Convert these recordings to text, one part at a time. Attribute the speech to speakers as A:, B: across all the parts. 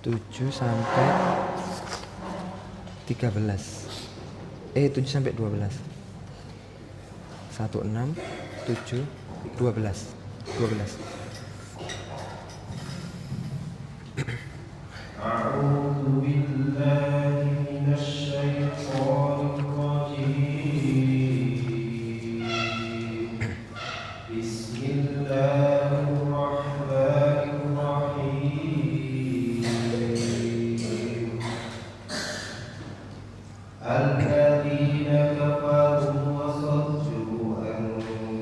A: 7 sampai 13. 7 sampai 12. 1, 6, 7, 12. 12.
B: A'udzu billahi minasyaitonir rajim. Bismillahirrahmanirrahim. Alladzina kafaru wa saddu an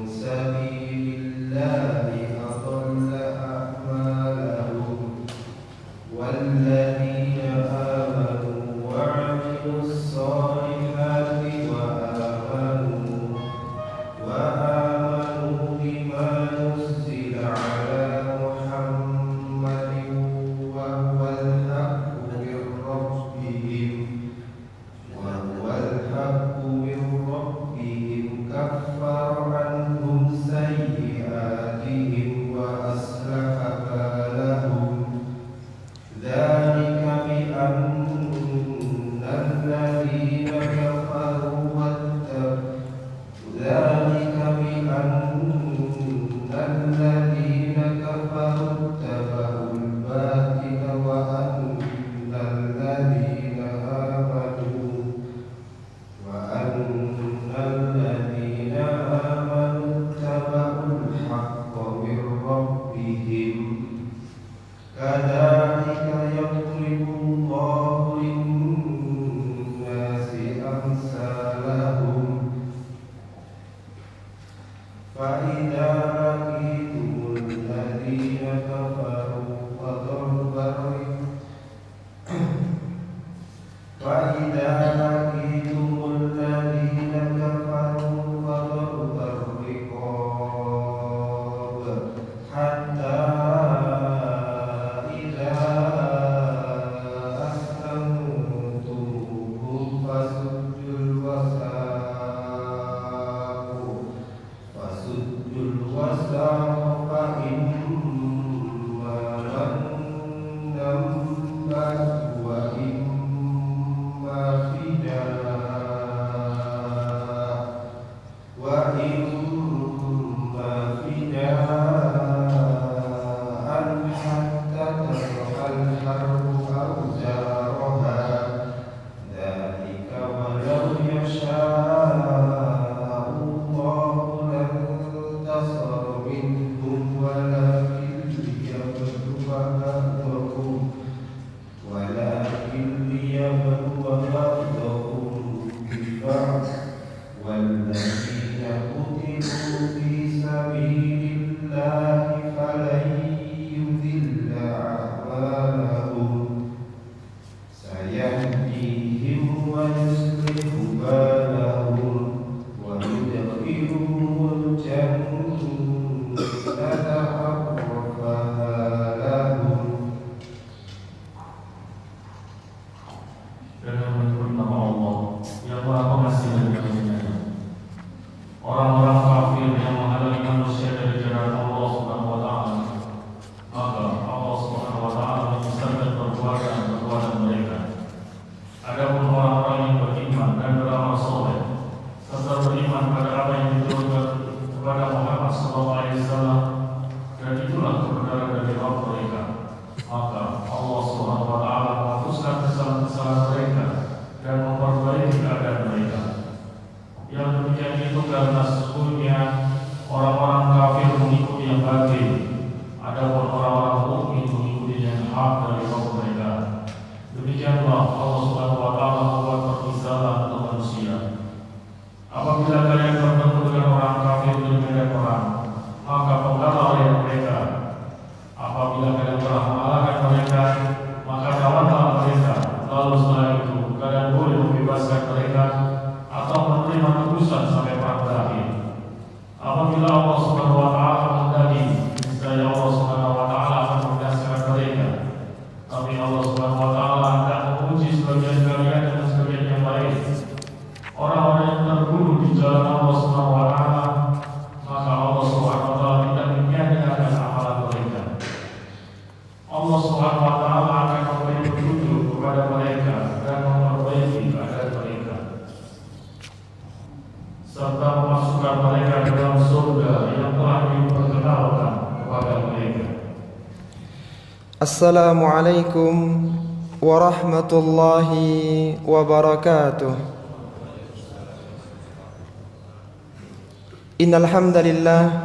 B: sabilillahi adalla a'malahum walladzina amanu wa 'amilus solihati wa amanu bima nuzzila 'ala Muhammadin wa huwal haqqu min rabbihim kaffara anhum sayyi'atihim wa aslaha balahum dzalika bi anna alladhina kafaru ittaba'ul batila wa anna alladhina amanu ittaba'ul haqqa min rabbihim kadzalika yadribullahu lin-nasi amsalahum fa idza laqitumul ladzina kafaru فضرب الرقاب حتى إذا أثخنتموهم فسدوا الوثاق فإما منا بعد وإما فداء حتى تضع الحرب أوزارها ذلك ولو يشاء الله لانتصر منهم ولكن ليبلو بعضهم ببعض والذين قتلوا في سبيل الله فلن يضل أعمالهم سيهديهم ويصلح بالهم ويدخلهم الجنة عرفها لهم.
C: Dengan menyebut nama Allah yang Maha Pengasih dan Penyayang. Orang-orang kafir yang menghalangi manusia dari jalan Allah Subhanahu wa taala, maka Allah Subhanahu wa taala menyesatkan perbuatan mereka. Adapun orang-orang yang beriman dan beramal saleh serta beriman pada apa yang diturunkan kepada Muhammad SAW, dan itulah kebenaran dari Rabb mereka, maka Allah Subhanahu wa taala menghapuskan kesalahan-kesalahan mereka dan memperbaiki keadaan mereka. Yang demikian itu karena sesungguhnya orang-orang kafir mengikuti yang batil, adapun orang-orang mukmin mengikuti yang hak dari Rabb mereka. Demikianlah Allah Subhanahu wa taala membuat permisalan untuk manusia. Apabila kalian bertemu dengan orang kafir di medan perang, maka penggalaulah mereka. Apabila kalian telah mengalahkan mereka, maka lawanlah mereka. Lalu setelah itu kalian boleh membebaskan mereka atau menerima tebusan sampai perang berakhir. Apabila Allah Subhanahu wa taala menghendaki, niscaya Allah Subhanahu wa taala akan membebaskan mereka. Tapi Allah Subhanahu wa taala hendak menguji sebagian kalian dengan sebagian yang lain. Orang-orang yang terbunuh di jalan Allah Subhanahu wa taala, maka Allah Subhanahu wa taala tidak menyia-nyiakan amalan mereka. Allah Subhanahu wa taala akan memberi
D: Assalamualaikum warahmatullahi wabarakatuh. Innal hamdalillah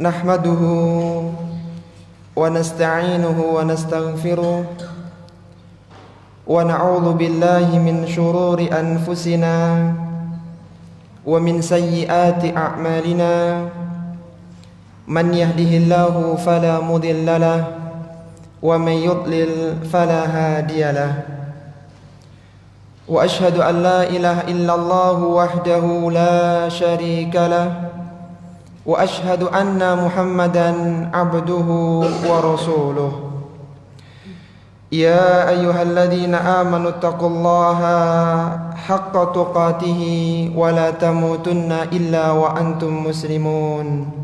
D: nahmaduhu wa nasta'inuhu wa nastaghfiruh wa na'udzu billahi min shururi anfusina wa min sayyiati a'malina. Man yahdihillahu fala mudilla lahu wa man yudlil fala hadiya lahu. Wa ashhadu an la ilaha illallah wahdahu la syarika lahu wa ashhadu anna Muhammadan abduhu wa rasuluh. Ya ayyuhalladzina amanu taqullaha haqqa tuqatih wa la tamutunna illa wa antum muslimun.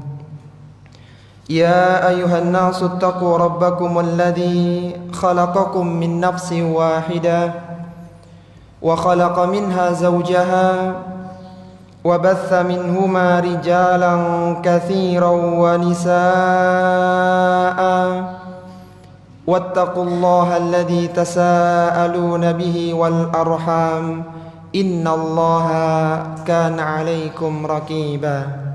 D: Ya ayyuhan nasu taqu rabbakum alladzi khalaqakum min nafsin wahidah wa khalaqa minha zawjaha wa batha minhuma rijalan katsiran wa nisaa wattaqullaha alladzi tasaaluna bihi wal arham innallaha kana 'alaikum raqiba.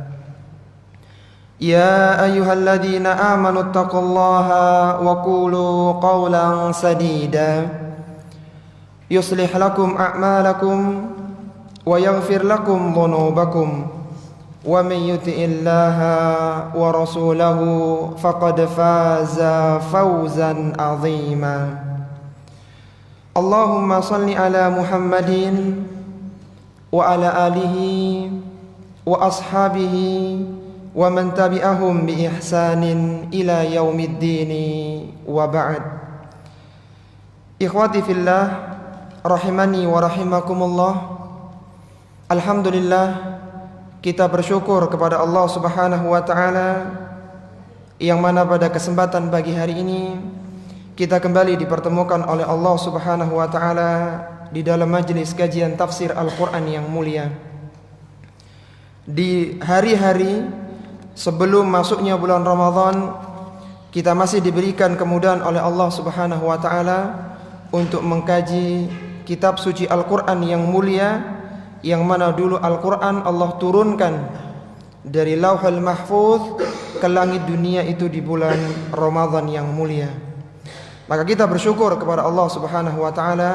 D: Ya ayyuhalladzina amanu taqullaha wa qulu qawlan sadida yuslih lakum a'malakum wa yaghfir lakum dhunubakum wa man yuti'illaha wa rasulahu faqad faza fawzan 'azima. Allahumma shalli ala Muhammadin wa ala alihi wa ashabihi wa man tabi'ahum bi ihsanin ila yaumiddin wa ba'd. Ikhwati fillah rahimani wa rahimakumullah. Alhamdulillah, kita bersyukur kepada Allah Subhanahu wa taala yang mana pada kesempatan pagi hari ini kita kembali dipertemukan oleh Allah Subhanahu wa taala di dalam majelis kajian tafsir Al-Qur'an yang mulia. Di hari-hari sebelum masuknya bulan Ramadan, kita masih diberikan kemudahan oleh Allah Subhanahu wa taala untuk mengkaji kitab suci Al-Qur'an yang mulia, yang mana dulu Al-Qur'an Allah turunkan dari Lauhul Mahfuz ke langit dunia itu di bulan Ramadan yang mulia. Maka kita bersyukur kepada Allah Subhanahu wa taala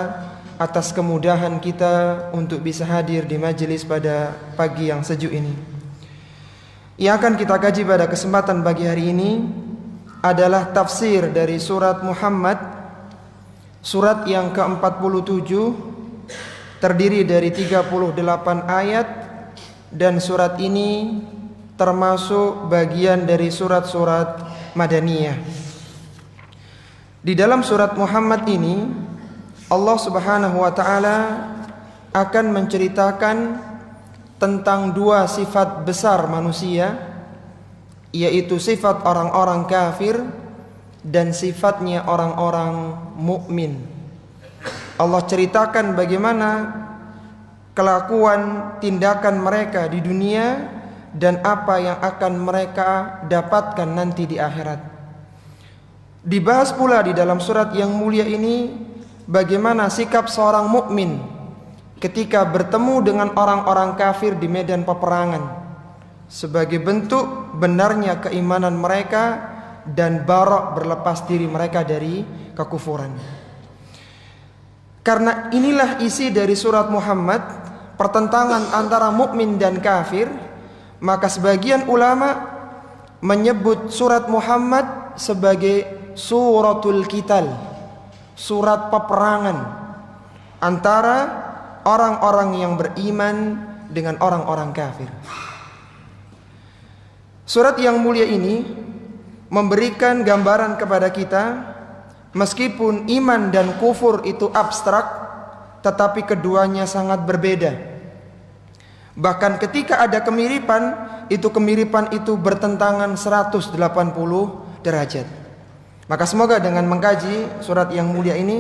D: atas kemudahan kita untuk bisa hadir di majelis pada pagi yang sejuk ini. Yang akan kita kaji pada kesempatan pagi hari ini adalah tafsir dari surat Muhammad, surat yang ke-47, terdiri dari 38 ayat, dan surat ini termasuk bagian dari surat-surat Madaniyah. Di dalam surat Muhammad ini Allah Subhanahu wa taala akan menceritakan tentang dua sifat besar manusia, yaitu sifat orang-orang kafir dan sifatnya orang-orang mukmin. Allah ceritakan bagaimana kelakuan tindakan mereka di dunia dan apa yang akan mereka dapatkan nanti di akhirat. Dibahas pula di dalam surat yang mulia ini bagaimana sikap seorang mukmin ketika bertemu dengan orang-orang kafir di medan peperangan, sebagai bentuk benarnya keimanan mereka dan barok berlepas diri mereka dari kekufuran. Karena inilah isi dari surat Muhammad, pertentangan antara mukmin dan kafir, maka sebagian ulama menyebut surat Muhammad sebagai suratul qital, surat peperangan antara orang-orang yang beriman dengan orang-orang kafir. Surat yang mulia ini memberikan gambaran kepada kita, meskipun iman dan kufur itu abstrak, tetapi keduanya sangat berbeda. Bahkan ketika ada kemiripan itu bertentangan 180 derajat. Maka semoga dengan mengkaji surat yang mulia ini,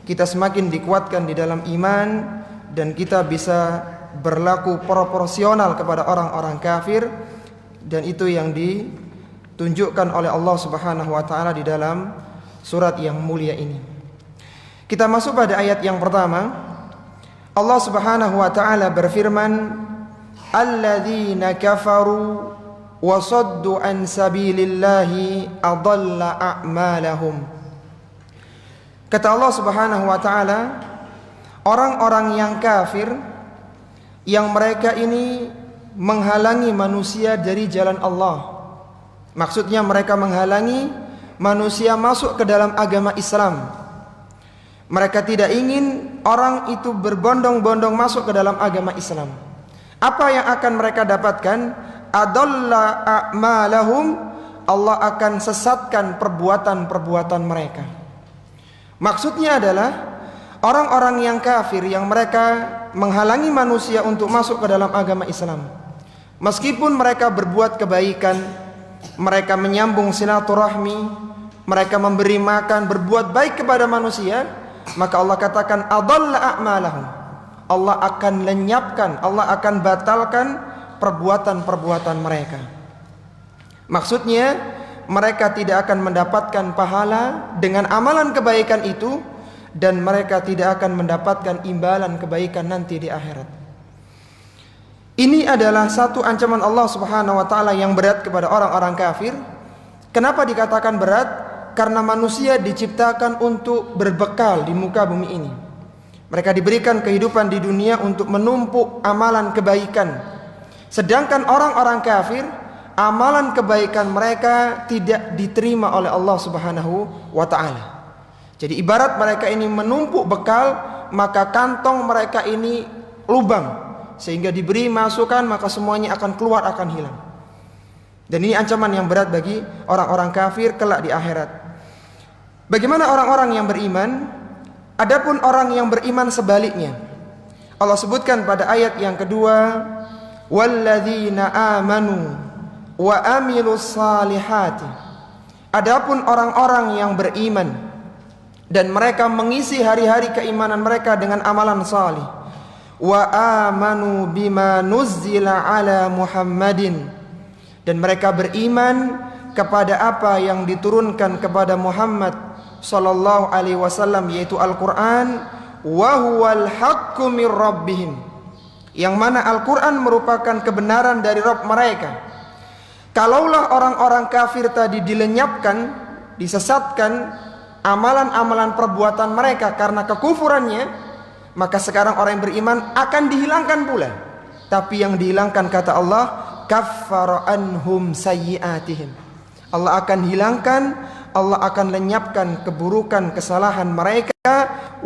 D: kita semakin dikuatkan di dalam iman dan kita bisa berlaku proporsional kepada orang-orang kafir, dan itu yang ditunjukkan oleh Allah Subhanahu wa taala di dalam surat yang mulia ini. Kita masuk pada ayat yang pertama. Allah Subhanahu wa taala berfirman, "Alladzina kafaru wa saddu an sabilillahi adalla a'malahum." Kata Allah Subhanahu wa taala, orang-orang yang kafir yang mereka ini menghalangi manusia dari jalan Allah. Maksudnya mereka menghalangi manusia masuk ke dalam agama Islam. Mereka tidak ingin orang itu berbondong-bondong masuk ke dalam agama Islam. Apa yang akan mereka dapatkan? Adalla a'malahum, Allah akan sesatkan perbuatan-perbuatan mereka. Maksudnya adalah orang-orang yang kafir yang mereka menghalangi manusia untuk masuk ke dalam agama Islam. Meskipun mereka berbuat kebaikan, mereka menyambung silaturahmi, mereka memberi makan, berbuat baik kepada manusia, maka Allah katakan adalla a'malahum. Allah akan lenyapkan, Allah akan batalkan perbuatan-perbuatan mereka. Maksudnya mereka tidak akan mendapatkan pahala dengan amalan kebaikan itu, dan mereka tidak akan mendapatkan imbalan kebaikan nanti di akhirat. Ini adalah satu ancaman Allah Subhanahu wa taala yang berat kepada orang-orang kafir. Kenapa dikatakan berat? Karena manusia diciptakan untuk berbekal di muka bumi ini. Mereka diberikan kehidupan di dunia untuk menumpuk amalan kebaikan. Sedangkan orang-orang kafir, amalan kebaikan mereka tidak diterima oleh Allah Subhanahu wa taala. Jadi ibarat mereka ini menumpuk bekal, maka kantong mereka ini lubang, sehingga diberi masukan maka semuanya akan keluar, akan hilang. Dan ini ancaman yang berat bagi orang-orang kafir kelak di akhirat. Bagaimana orang-orang yang beriman? Adapun orang yang beriman sebaliknya, Allah sebutkan pada ayat yang kedua, walladzina amanu wa amilus salihati. Adapun orang-orang yang beriman dan mereka mengisi hari-hari keimanan mereka dengan amalan salih, wa amanu bima nuzzila ala Muhammadin, dan mereka beriman kepada apa yang diturunkan kepada Muhammad sallallahu alaihi wasallam, yaitu Al-Qur'an, wa huwal haqqu mir rabbihim, yang mana Al-Qur'an merupakan kebenaran dari Rabb mereka. Kalaulah orang-orang kafir tadi dilenyapkan, disesatkan amalan-amalan perbuatan mereka karena kekufurannya, maka sekarang orang yang beriman akan dihilangkan pula. Tapi yang dihilangkan, kata Allah, kaffara anhum sayyi'atihim. Allah akan hilangkan, Allah akan lenyapkan keburukan kesalahan mereka,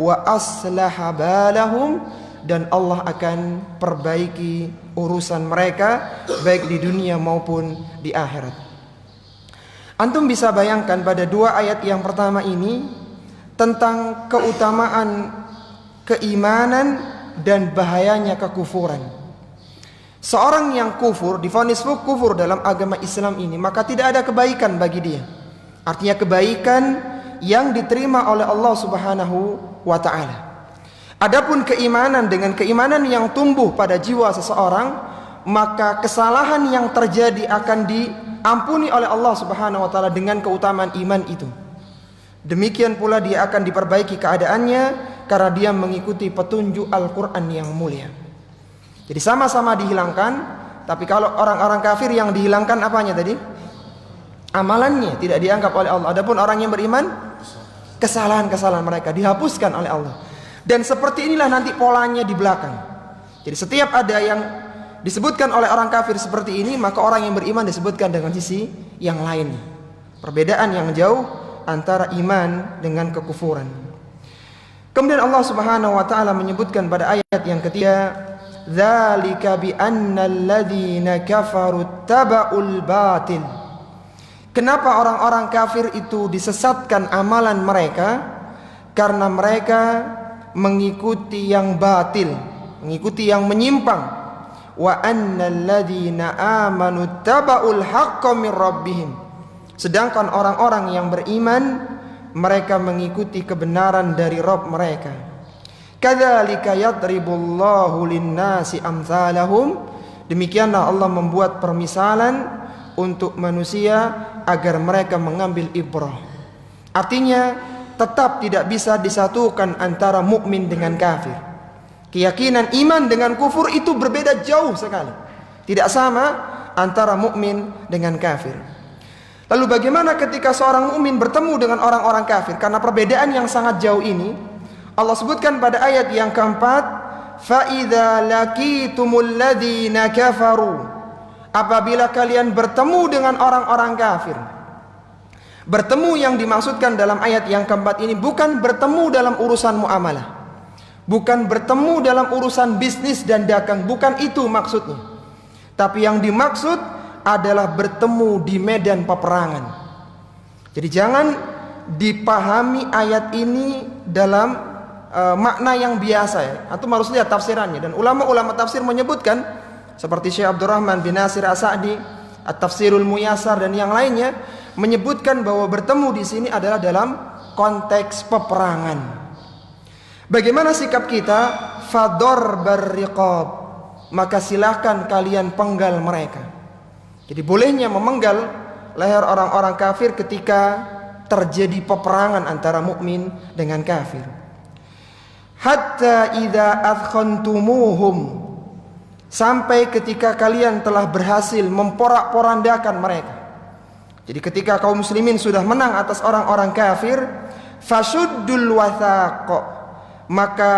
D: wa aslaha balahum, dan Allah akan perbaiki urusan mereka baik di dunia maupun di akhirat. Antum bisa bayangkan pada dua ayat yang pertama ini tentang keutamaan keimanan dan bahayanya kekufuran. Seorang yang kufur, divonis kufur dalam agama Islam ini, maka tidak ada kebaikan bagi dia. Artinya kebaikan yang diterima oleh Allah Subhanahu wa taala. Adapun keimanan dengan keimanan yang tumbuh pada jiwa seseorang, maka kesalahan yang terjadi akan diampuni oleh Allah Subhanahu wa taala dengan keutamaan iman itu. Demikian pula dia akan diperbaiki keadaannya karena dia mengikuti petunjuk Al-Qur'an yang mulia. Jadi sama-sama dihilangkan, tapi kalau orang-orang kafir yang dihilangkan apanya tadi? Amalannya tidak dianggap oleh Allah. Adapun orang yang beriman, kesalahan-kesalahan mereka dihapuskan oleh Allah. Dan seperti inilah nanti polanya di belakang. Jadi setiap ada yang disebutkan oleh orang kafir seperti ini, maka orang yang beriman disebutkan dengan sisi yang lain. Perbedaan yang jauh antara iman dengan kekufuran. Kemudian Allah Subhanahu wa taala menyebutkan pada ayat yang ketiga, dzalika bi annal ladzina kafaru taba'ul batil. Kenapa orang-orang kafir itu disesatkan amalan mereka? Karena mereka mengikuti yang batil, mengikuti yang menyimpang. Wa annal ladzina amanu taba'ul haqqo mir rabbihim. Sedangkan orang-orang yang beriman, mereka mengikuti kebenaran dari Rabb mereka. Kadzalika yadribullahu lin-nasi amsalahum. Demikianlah Allah membuat permisalan untuk manusia agar mereka mengambil ibrah, Artinya tetap tidak bisa disatukan antara mukmin dengan kafir. Keyakinan iman dengan kufur itu berbeda jauh sekali. Tidak sama antara mukmin dengan kafir. Lalu bagaimana ketika seorang mukmin bertemu dengan orang-orang kafir? Karena perbedaan yang sangat jauh ini, Allah sebutkan pada ayat yang keempat, فَإِذَا لَكِيتُمُ الَّذِينَ كَفَرُوا. Apabila kalian bertemu dengan orang-orang kafir. Bertemu yang dimaksudkan dalam ayat yang keempat ini bukan bertemu dalam urusan muamalah, bukan bertemu dalam urusan bisnis dan dagang, bukan itu maksudnya. Tapi yang dimaksud adalah bertemu di medan peperangan. Jadi jangan dipahami ayat ini dalam makna yang biasa ya, atau harus lihat tafsirannya. Dan ulama-ulama tafsir menyebutkan seperti Syekh Abdurrahman bin Nasir As-Sa'di, At-Tafsirul Muyassar dan yang lainnya menyebutkan bahwa bertemu di sini adalah dalam konteks peperangan. Bagaimana sikap kita? Fador berriqab, maka silahkan kalian penggal mereka. Jadi bolehnya memenggal leher orang-orang kafir ketika terjadi peperangan antara mukmin dengan kafir. Hatta idza adkhantumuhum, sampai ketika kalian telah berhasil memporak-porandakan mereka. Jadi ketika kaum muslimin sudah menang atas orang-orang kafir, fashuddul wathaq, maka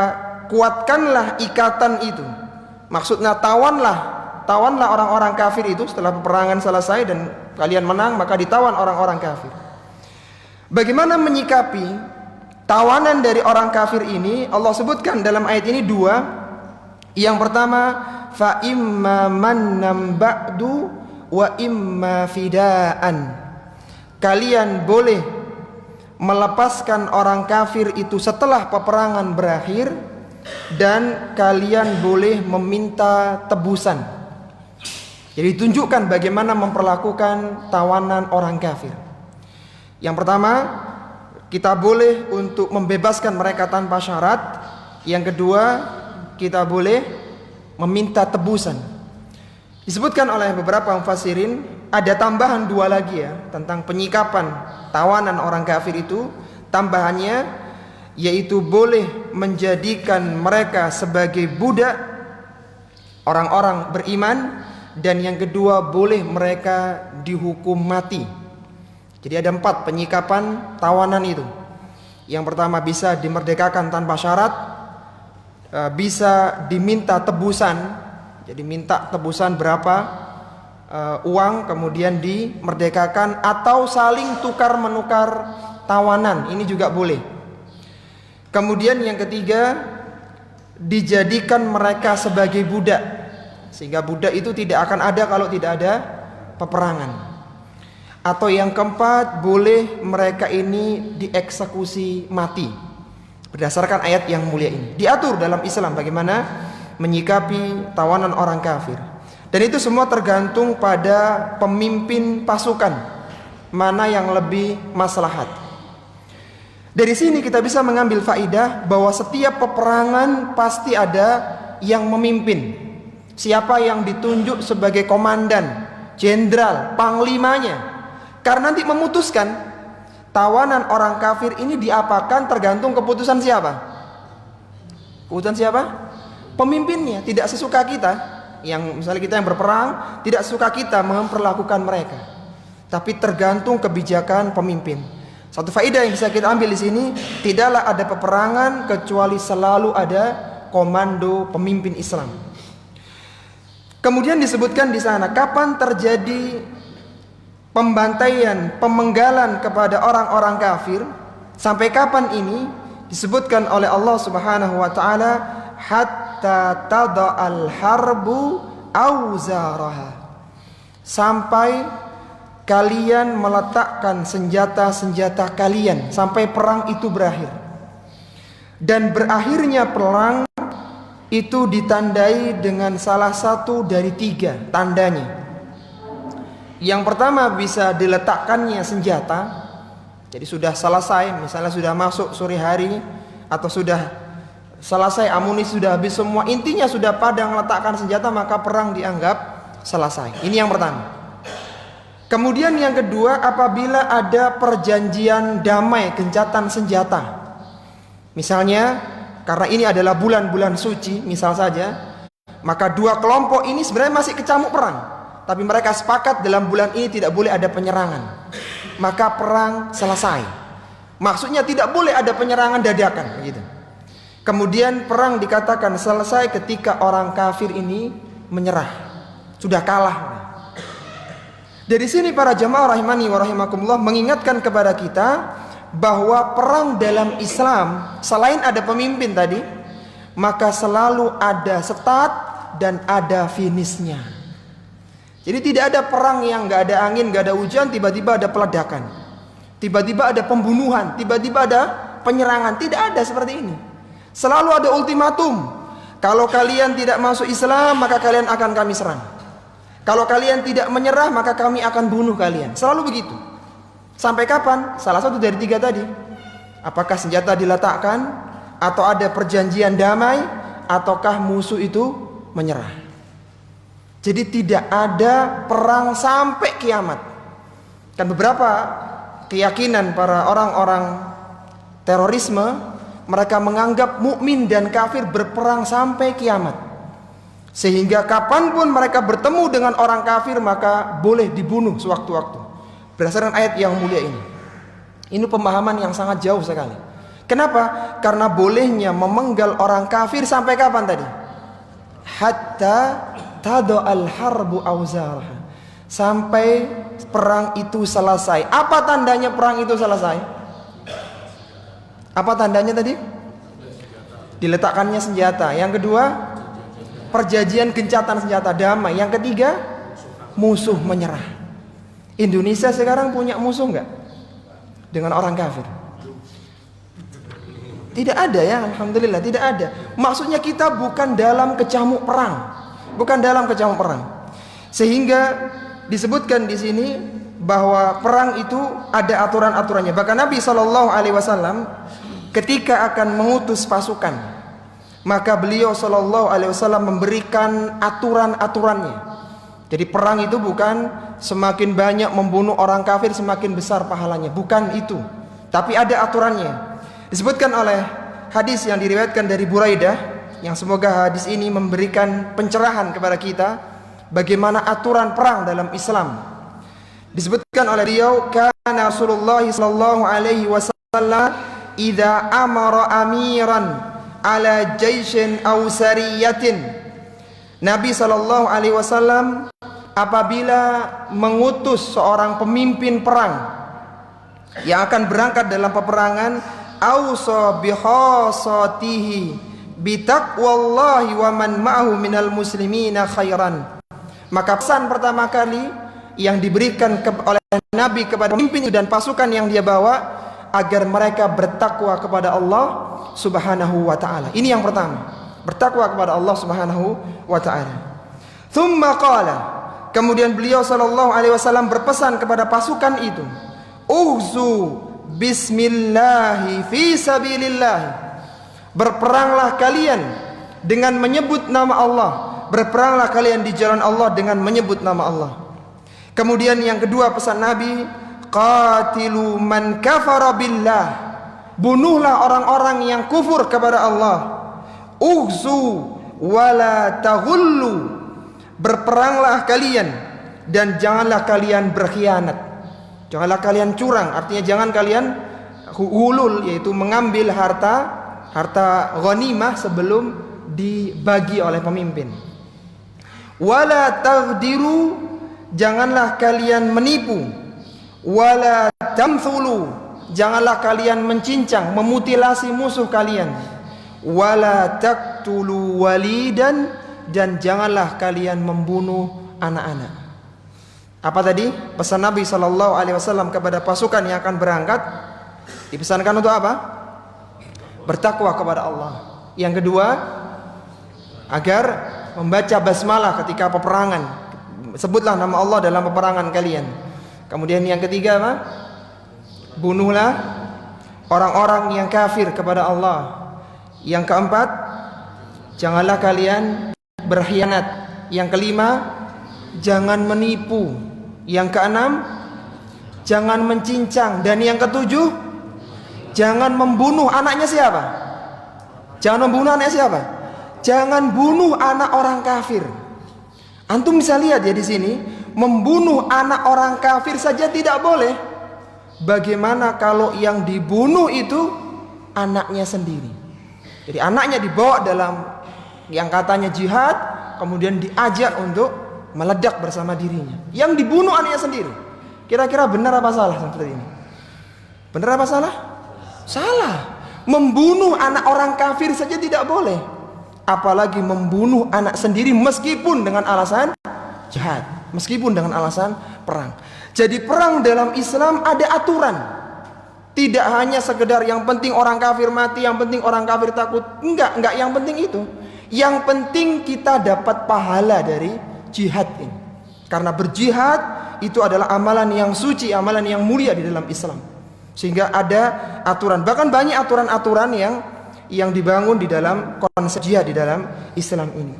D: kuatkanlah ikatan itu. Maksudnya tawanlah orang-orang kafir itu setelah peperangan selesai dan kalian menang, maka ditawan orang-orang kafir. Bagaimana menyikapi tawanan dari orang kafir ini? Allah sebutkan dalam ayat ini dua. Yang pertama, fa imma mannam ba'du wa imma fidaan. Kalian boleh melepaskan orang kafir itu setelah peperangan berakhir, dan kalian boleh meminta tebusan. Jadi tunjukkan bagaimana memperlakukan tawanan orang kafir. Yang pertama, kita boleh untuk membebaskan mereka tanpa syarat. Yang kedua, kita boleh meminta tebusan. Disebutkan oleh beberapa mufassirin, ada tambahan dua lagi ya tentang penyikapan tawanan orang kafir itu. Tambahannya yaitu boleh menjadikan mereka sebagai budak orang-orang beriman, dan yang kedua boleh mereka dihukum mati. Jadi ada 4 penyikapan tawanan itu. Yang pertama, bisa dimerdekakan tanpa syarat, bisa diminta tebusan. Jadi minta tebusan berapa uang, kemudian dimerdekakan, atau saling tukar menukar tawanan, ini juga boleh. Kemudian yang ketiga, dijadikan mereka sebagai budak, sehingga budak itu tidak akan ada kalau tidak ada peperangan. Atau yang keempat, boleh mereka ini dieksekusi mati. Berdasarkan ayat yang mulia ini, diatur dalam Islam bagaimana menyikapi tawanan orang kafir. Dan itu semua tergantung pada pemimpin pasukan, mana yang lebih maslahat. Dari sini kita bisa mengambil faidah bahwa setiap peperangan pasti ada yang memimpin. Siapa yang ditunjuk sebagai komandan, jenderal, panglimanya. Karena nanti memutuskan tawanan orang kafir ini diapakan tergantung keputusan siapa? Keputusan siapa? Pemimpinnya. Tidak sesuka kita, yang misalnya kita yang berperang, tidak suka kita memperlakukan mereka. Tapi tergantung kebijakan pemimpin. Satu faedah yang bisa kita ambil di sini, tidaklah ada peperangan kecuali selalu ada komando pemimpin Islam. Kemudian disebutkan di sana kapan terjadi pembantaian, pemenggalan kepada orang-orang kafir, sampai kapan ini disebutkan oleh Allah Subhanahu wa taala, hatta tada'al harbu auzaraha, sampai kalian meletakkan senjata-senjata kalian sampai perang itu berakhir. Dan berakhirnya perang itu ditandai dengan salah satu dari 3 tandanya. Yang pertama, bisa diletakkannya senjata. Jadi sudah selesai, misalnya sudah masuk sore hari, atau sudah selesai amunisi, sudah habis semua, intinya sudah pada meletakkan senjata, maka perang dianggap selesai. Ini yang pertama. Kemudian yang kedua, apabila ada perjanjian damai, gencatan senjata. Misalnya, karena ini adalah bulan-bulan suci, misal saja, maka dua kelompok ini sebenarnya masih kecamuk perang, tapi mereka sepakat dalam bulan ini tidak boleh ada penyerangan. Maka perang selesai. Maksudnya tidak boleh ada penyerangan dadakan, gitu. Kemudian perang dikatakan selesai ketika orang kafir ini menyerah, sudah kalah. Dari sini para jamaah rahimani wa rahimakumullah mengingatkan kepada kita bahwa perang dalam Islam selain ada pemimpin tadi, maka selalu ada start dan ada finishnya. Jadi tidak ada perang yang gak ada angin, gak ada hujan, tiba-tiba ada peledakan, tiba-tiba ada pembunuhan, tiba-tiba ada penyerangan. Tidak ada seperti ini. Selalu ada ultimatum. Kalau kalian tidak masuk Islam, maka kalian akan kami serang. Kalau kalian tidak menyerah, maka kami akan bunuh kalian. Selalu begitu. Sampai kapan? Salah satu dari tiga tadi. Apakah senjata diletakkan, atau ada perjanjian damai, ataukah musuh itu menyerah. Jadi tidak ada perang sampai kiamat. Kan beberapa keyakinan para orang-orang terorisme, mereka menganggap mukmin dan kafir berperang sampai kiamat, sehingga kapanpun mereka bertemu dengan orang kafir maka boleh dibunuh sewaktu-waktu berdasarkan ayat yang mulia ini. Ini pemahaman yang sangat jauh sekali. Kenapa? Karena bolehnya memenggal orang kafir sampai kapan tadi? Hatta tada'al harbu awzarha, sampai perang itu selesai. Apa tandanya perang itu selesai? Apa tandanya tadi? Diletakkannya senjata. Yang kedua, perjanjian gencatan senjata damai. Yang ketiga, musuh menyerah. Indonesia sekarang punya musuh enggak dengan orang kafir? Tidak ada ya, alhamdulillah tidak ada. Maksudnya kita bukan dalam kecamuk perang, bukan dalam kecamuk perang. Sehingga disebutkan di sini bahwa perang itu ada aturan-aturannya. Bahkan Nabi SAW ketika akan mengutus pasukan, maka beliau SAW memberikan aturan-aturannya. Jadi perang itu bukan semakin banyak membunuh orang kafir semakin besar pahalanya, bukan itu. Tapi ada aturannya. Disebutkan oleh hadis yang diriwayatkan dari Buraidah, yang semoga hadis ini memberikan pencerahan kepada kita bagaimana aturan perang dalam Islam. Disebutkan oleh beliau, kana Rasulullah sallallahu alaihi wasallam idza amara amiran ala jaishin aw sariyatin. Nabi sallallahu alaihi wasallam apabila mengutus seorang pemimpin perang yang akan berangkat dalam peperangan, ausa bihasatihi bitaqwallahi wa man ma'ahu minal muslimina khairan. Maka pesan pertama kali yang diberikan oleh Nabi kepada pemimpin dan pasukan yang dia bawa, agar mereka bertakwa kepada Allah Subhanahu wa taala. Ini yang pertama, bertakwa kepada Allah Subhanahu wa taala. Tsumma qala, kemudian beliau sallallahu alaihi wasallam berpesan kepada pasukan itu, uhzu bismillahi fi sabilillah. Berperanglah kalian dengan menyebut nama Allah. Berperanglah kalian di jalan Allah dengan menyebut nama Allah. Kemudian yang kedua pesan Nabi, qatilu man kafara billah. Bunuhlah orang-orang yang kufur kepada Allah. Uhzu wala taghullu. Berperanglah kalian dan janganlah kalian berkhianat. Janganlah kalian curang, artinya jangan kalian hulul, yaitu mengambil harta ghanimah sebelum dibagi oleh pemimpin. Wala taghdiru, janganlah kalian menipu. Wala tamthulu, janganlah kalian mencincang, memutilasi musuh kalian. Wala taqtulu walidan, dan janganlah kalian membunuh anak-anak. Apa tadi pesan Nabi SAW kepada pasukan yang akan berangkat? Dipesankan untuk apa? Bertakwa kepada Allah. Yang kedua, agar membaca basmalah ketika peperangan. Sebutlah nama Allah dalam peperangan kalian. Kemudian yang ketiga apa? Bunuhlah orang-orang yang kafir kepada Allah. Yang keempat, janganlah kalian berkhianat. Yang kelima, jangan menipu. Yang keenam, jangan mencincang. Dan yang ketujuh, jangan membunuh anaknya siapa? Jangan membunuh anaknya siapa? Jangan bunuh anak orang kafir. Antum bisa lihat ya di sini, membunuh anak orang kafir saja tidak boleh. Bagaimana kalau yang dibunuh itu anaknya sendiri? Jadi anaknya dibawa dalam yang katanya jihad, kemudian diajak untuk meledak bersama dirinya. Yang dibunuh anaknya sendiri. Kira-kira benar apa salah seperti ini? Benar apa salah? Salah. Membunuh anak orang kafir saja tidak boleh, apalagi membunuh anak sendiri meskipun dengan alasan jihad, meskipun dengan alasan perang. Jadi perang dalam Islam ada aturan. Tidak hanya sekedar yang penting orang kafir mati, yang penting orang kafir takut. Enggak yang penting itu. Yang penting kita dapat pahala dari jihad ini. Karena berjihad itu adalah amalan yang suci, amalan yang mulia di dalam Islam. Sehingga ada aturan, bahkan banyak aturan-aturan yang dibangun di dalam konsep jihad di dalam Islam ini.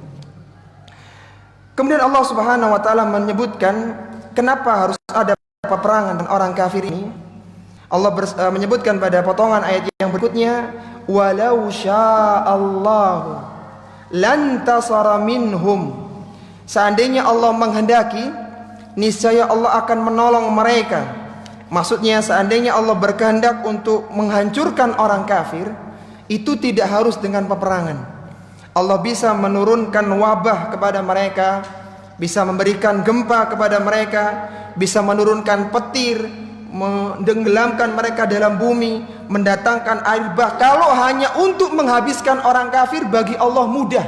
D: Kemudian Allah Subhanahu wa taala menyebutkan kenapa harus ada peperangan dan orang kafir ini. Allah menyebutkan pada potongan ayat yang berikutnya, walau sya'allahu lantasara minhum. Seandainya Allah menghendaki, niscaya Allah akan menolong mereka. Maksudnya seandainya Allah berkehendak untuk menghancurkan orang kafir, itu tidak harus dengan peperangan. Allah bisa menurunkan wabah kepada mereka, bisa memberikan gempa kepada mereka, bisa menurunkan petir, menenggelamkan mereka dalam bumi, mendatangkan air bah. Kalau hanya untuk menghabiskan orang kafir, bagi Allah mudah.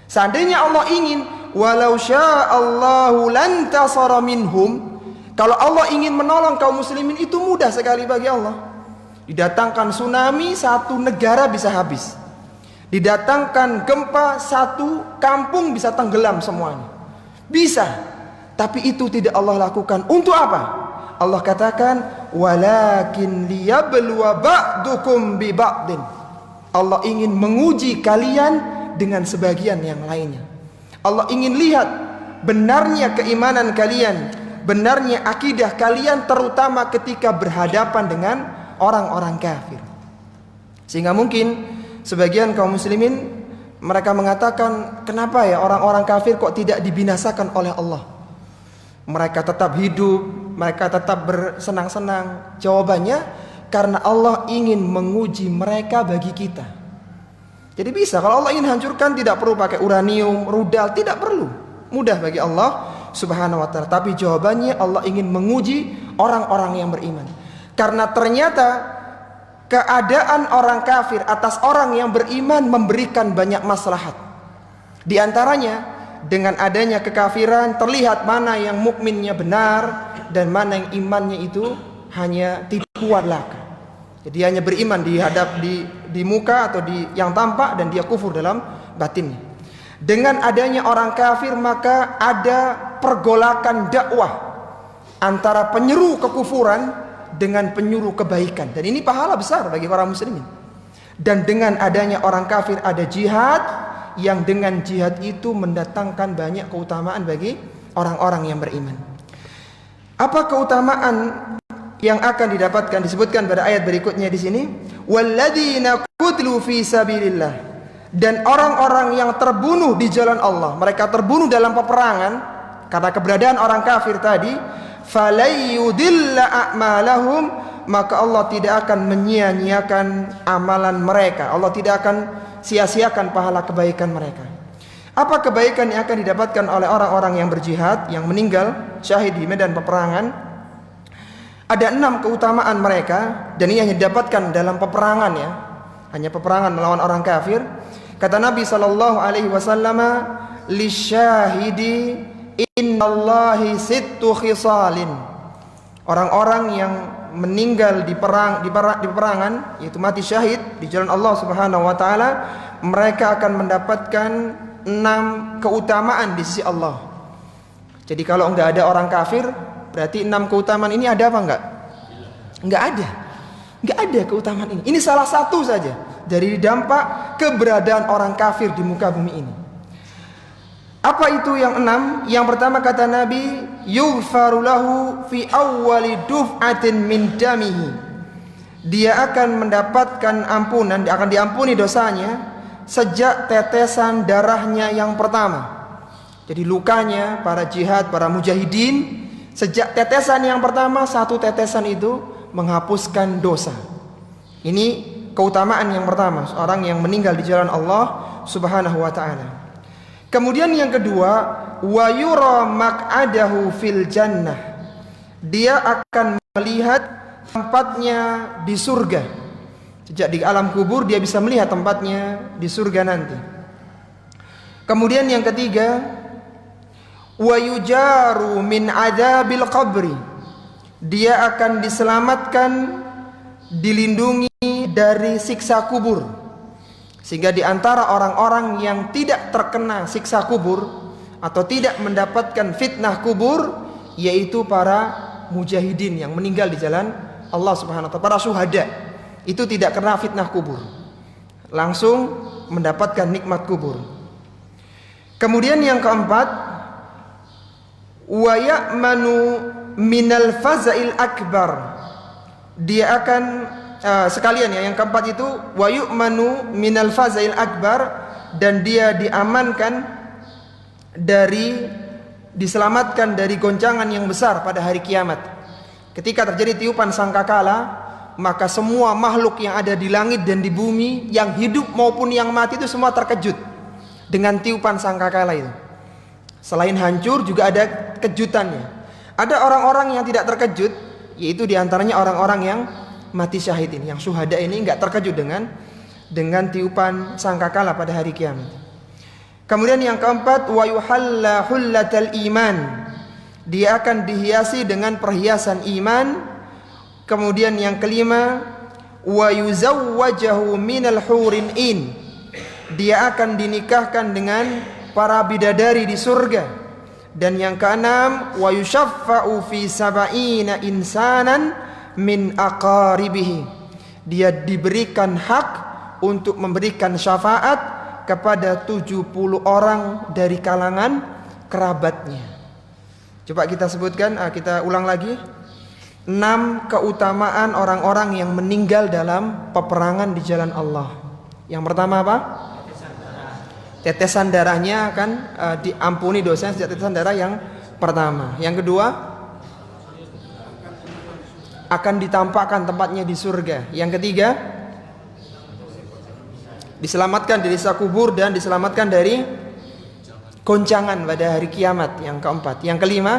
D: Seandainya Allah ingin, walau sya'allahu lantasara minhum, kalau Allah ingin menolong kaum muslimin, itu mudah sekali bagi Allah. Didatangkan tsunami, satu negara bisa habis. Didatangkan gempa, satu kampung bisa tenggelam semuanya. Bisa. Tapi itu tidak Allah lakukan. Untuk apa? Allah katakan, walakin liyabluwa ba'dukum bi ba'din. Allah ingin menguji kalian dengan sebagian yang lainnya. Allah ingin lihat benarnya keimanan kalian, benarnya akidah kalian, terutama ketika berhadapan dengan orang-orang kafir. Sehingga mungkin sebagian kaum muslimin mereka mengatakan, kenapa ya orang-orang kafir kok tidak dibinasakan oleh Allah? Mereka tetap hidup, mereka tetap bersenang-senang. Jawabannya, karena Allah ingin menguji mereka bagi kita. Jadi bisa, kalau Allah ingin hancurkan tidak perlu pakai uranium, rudal, tidak perlu. Mudah bagi Allah Subhanahu wa ta'ala. Tapi jawabannya, Allah ingin menguji orang-orang yang beriman. Karena ternyata keadaan orang kafir atas orang yang beriman memberikan banyak maslahat. Di antaranya, dengan adanya kekafiran terlihat mana yang mukminnya benar dan mana yang imannya itu hanya tipuan belaka. Jadi hanya beriman di muka atau di yang tampak, dan dia kufur dalam batinnya. Dengan adanya orang kafir maka ada pergolakan dakwah antara penyeru kekufuran dengan penyuruh kebaikan, dan ini pahala besar bagi orang muslimin. Dan dengan adanya orang kafir ada jihad, yang dengan jihad itu mendatangkan banyak keutamaan bagi orang-orang yang beriman. Apa keutamaan yang akan didapatkan? Disebutkan pada ayat berikutnya di sini, walladzina qutilu fi sabilillah. Dan orang-orang yang terbunuh di jalan Allah, mereka terbunuh dalam peperangan karena keberadaan orang kafir tadi, falayyudilla a'malahum, maka Allah tidak akan menyia-nyiakan amalan mereka. Allah tidak akan sia-siakan pahala kebaikan mereka. Apa kebaikan yang akan didapatkan oleh orang-orang yang berjihad, yang meninggal syahid di medan peperangan? Ada 6 keutamaan mereka, dan ini hanya didapatkan dalam peperangan ya, hanya peperangan melawan orang kafir. Kata Nabi SAW, lisyahidi innallahi sittu khisalin. Orang-orang yang meninggal di peperangan, yaitu mati syahid di jalan Allah Subhanahu wa taala, mereka akan mendapatkan 6 keutamaan di sisi Allah. Jadi kalau enggak ada orang kafir, berarti 6 keutamaan ini ada apa enggak? Enggak ada. Enggak ada keutamaan ini. Ini salah satu saja dari dampak keberadaan orang kafir di muka bumi ini. Apa itu yang 6? Yang pertama kata Nabi, yughfaru lahu fi awwali duf'atin min damihi. Dia akan mendapatkan ampunan, akan diampuni dosanya sejak tetesan darahnya yang pertama. Jadi lukanya para jihad, para mujahidin, sejak tetesan yang pertama, satu tetesan itu menghapuskan dosa. Ini keutamaan yang pertama, seorang yang meninggal di jalan Allah Subhanahu wa ta'ala. Kemudian yang kedua, wa yura maq'adahu fil jannah. Dia akan melihat tempatnya di surga. Sejak di alam kubur dia bisa melihat tempatnya di surga nanti. Kemudian yang ketiga, wa yujaru min adzabil qabri. Dia akan diselamatkan, dilindungi dari siksa kubur. Sehingga di antara orang-orang yang tidak terkena siksa kubur atau tidak mendapatkan fitnah kubur, yaitu para mujahidin yang meninggal di jalan Allah Subhanahu wa ta'ala, para syuhada. Itu tidak kena fitnah kubur, langsung mendapatkan nikmat kubur. Kemudian yang keempat, wa ya'manu minal fazail akbar. Dia akan sekalian ya, yang keempat itu wa yu'manu minal fazail akbar, dan dia diamankan dari, diselamatkan dari goncangan yang besar pada hari kiamat. Ketika terjadi tiupan sangkakala, maka semua makhluk yang ada di langit dan di bumi, yang hidup maupun yang mati itu semua terkejut dengan tiupan sangkakala itu. Selain hancur juga ada kejutannya. Ada orang-orang yang tidak terkejut, yaitu diantaranya orang-orang yang mati syahid ini, yang syuhada ini enggak terkejut dengan tiupan sangkakala pada hari kiamat. Kemudian yang keempat, wa yuhalla hullatal iman. Dia akan dihiasi dengan perhiasan iman. Kemudian yang kelima, wa yuzawwajahu minal hurin in. Dia akan dinikahkan dengan para bidadari di surga. Dan yang keenam, wa yushaffa'u fi sab'ina insanan min aqaribihi. Dia diberikan hak untuk memberikan syafaat kepada 70 orang dari kalangan kerabatnya. Coba kita sebutkan, kita ulang lagi 6 keutamaan orang-orang yang meninggal dalam peperangan di jalan Allah. Yang pertama apa? Tetesan darahnya akan diampuni dosanya sejak tetesan darah yang pertama. Yang kedua, akan ditampakkan tempatnya di surga. Yang ketiga, diselamatkan dari siksa kubur dan diselamatkan dari goncangan pada hari kiamat. Yang keempat. Yang kelima,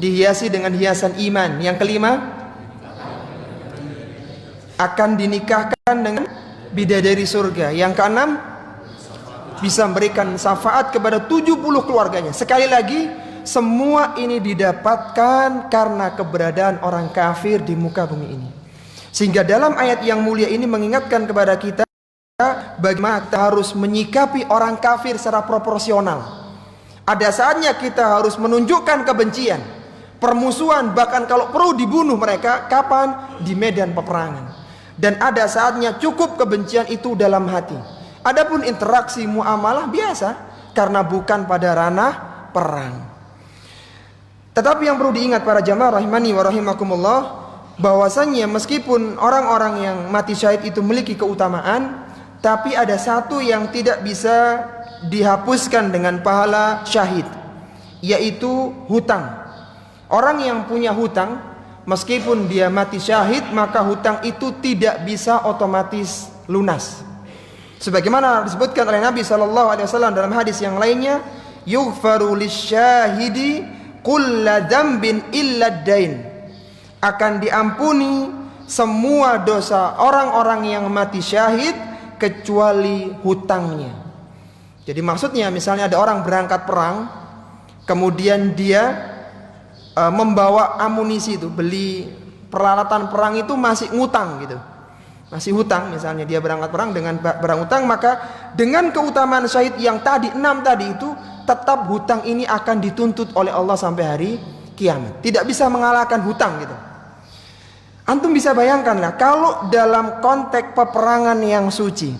D: dihiasi dengan hiasan iman. Yang kelima, akan dinikahkan dengan bidadari surga. Yang keenam, bisa memberikan syafaat kepada 70 keluarganya. Sekali lagi, semua ini didapatkan karena keberadaan orang kafir di muka bumi ini. Sehingga dalam ayat yang mulia ini mengingatkan kepada kita bagaimana kita harus menyikapi orang kafir secara proporsional. Ada saatnya kita harus menunjukkan kebencian, permusuhan, bahkan kalau perlu dibunuh mereka. Kapan? Di medan peperangan. Dan ada saatnya cukup kebencian itu dalam hati. Adapun interaksi muamalah biasa, karena bukan pada ranah perang. Tetapi yang perlu diingat para jamaah rahimani wa rahimakumullah, bahwasannya meskipun orang-orang yang mati syahid itu memiliki keutamaan, tapi ada satu yang tidak bisa dihapuskan dengan pahala syahid, yaitu hutang. Orang yang punya hutang, meskipun dia mati syahid, maka hutang itu tidak bisa otomatis lunas. Sebagaimana disebutkan oleh Nabi SAW dalam hadis yang lainnya, yughfaru lisyahidi kulla dzambin illa dain. Akan diampuni semua dosa orang-orang yang mati syahid kecuali hutangnya. Jadi maksudnya misalnya ada orang berangkat perang, kemudian dia membawa amunisi itu, beli peralatan perang itu masih ngutang gitu, masih hutang. Misalnya dia berangkat perang dengan barang hutang, maka dengan keutamaan syahid yang tadi 6 tadi itu, tetap hutang ini akan dituntut oleh Allah sampai hari kiamat. Tidak bisa mengalahkan hutang gitu. Antum bisa bayangkanlah kalau dalam konteks peperangan yang suci,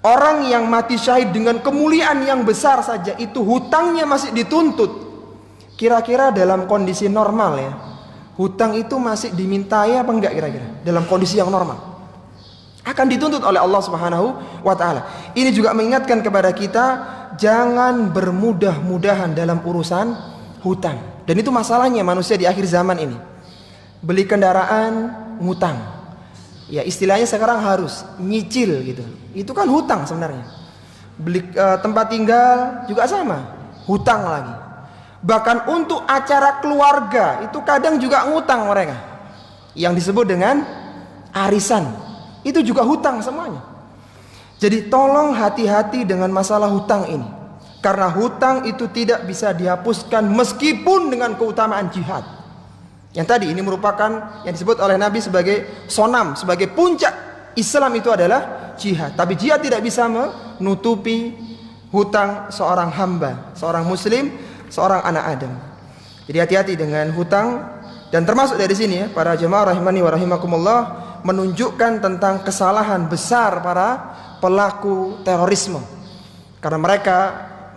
D: Orang yang mati syahid dengan kemuliaan yang besar saja itu hutangnya masih dituntut. Kira-kira dalam kondisi normal ya, hutang itu masih dimintai apa enggak kira-kira? Dalam kondisi yang normal akan dituntut oleh Allah Subhanahu wa taala. Ini juga mengingatkan kepada kita jangan bermudah-mudahan dalam urusan hutang. Dan itu masalahnya manusia di akhir zaman ini. Beli kendaraan ngutang. Ya istilahnya sekarang harus nyicil gitu. Itu kan hutang sebenarnya. Beli tempat tinggal juga sama, hutang lagi. Bahkan untuk acara keluarga itu kadang juga ngutang mereka. Yang disebut dengan arisan. Itu juga hutang semuanya. Jadi tolong hati-hati dengan masalah hutang ini. Karena hutang itu tidak bisa dihapuskan meskipun dengan keutamaan jihad. Yang tadi ini merupakan yang disebut oleh Nabi sebagai sonam, sebagai puncak Islam itu adalah jihad. Tapi jihad tidak bisa menutupi hutang seorang hamba, seorang muslim, seorang anak Adam. Jadi hati-hati dengan hutang. Dan termasuk dari sini ya, para jemaah rahimani wa rahimakumullah, menunjukkan tentang kesalahan besar para pelaku terorisme. Karena mereka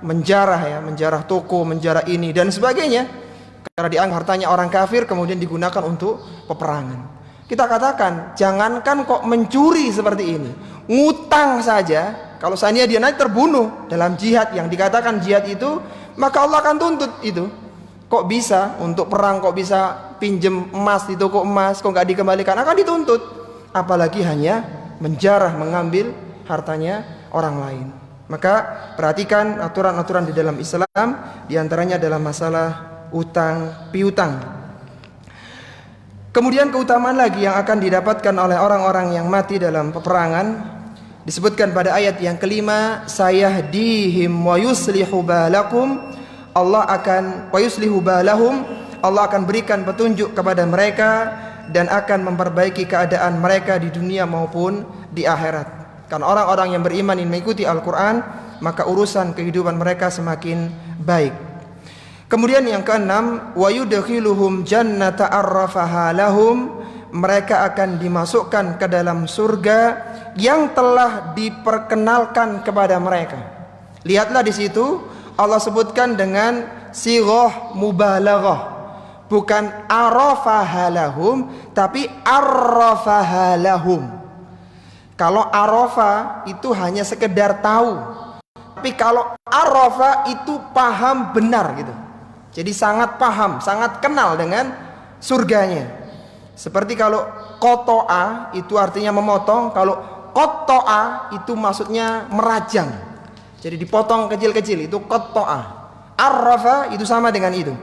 D: menjarah toko, menjarah ini dan sebagainya. Karena dianggap hartanya orang kafir kemudian digunakan untuk peperangan. Kita katakan jangankan kok mencuri seperti ini, ngutang saja. Kalau seandainya dia nanti terbunuh dalam jihad yang dikatakan jihad itu, maka Allah akan tuntut itu. Kok bisa untuk perang, kok bisa pinjem emas di toko emas, kok nggak dikembalikan, akan dituntut. Apalagi hanya menjarah, mengambil hartanya orang lain. Maka perhatikan aturan-aturan di dalam Islam, diantaranya dalam masalah utang piutang. Kemudian keutamaan lagi yang akan didapatkan oleh orang-orang yang mati dalam peperangan disebutkan pada ayat yang kelima, sayahdihim wa yuslihu balakum. Allah akan wa yuslihu balahum, Allah akan berikan petunjuk kepada mereka dan akan memperbaiki keadaan mereka di dunia maupun di akhirat. Karena orang-orang yang beriman ini mengikuti Al-Qur'an, maka urusan kehidupan mereka semakin baik. Kemudian yang keenam, wa yudkhiluhum jannata arrafaha lahum, mereka akan dimasukkan ke dalam surga yang telah diperkenalkan kepada mereka. Lihatlah di situ Allah sebutkan dengan sighah mubalaghah, bukan arrafaha lahum tapi arrafaha lahum. Kalau arafa itu hanya sekedar tahu, tapi kalau arafa itu paham benar gitu. Jadi sangat paham, sangat kenal dengan surganya. Seperti kalau kotoa itu artinya memotong, kalau kotoa itu maksudnya merajang. Jadi dipotong kecil-kecil, itu kotoa. Arrafa itu sama dengan itu.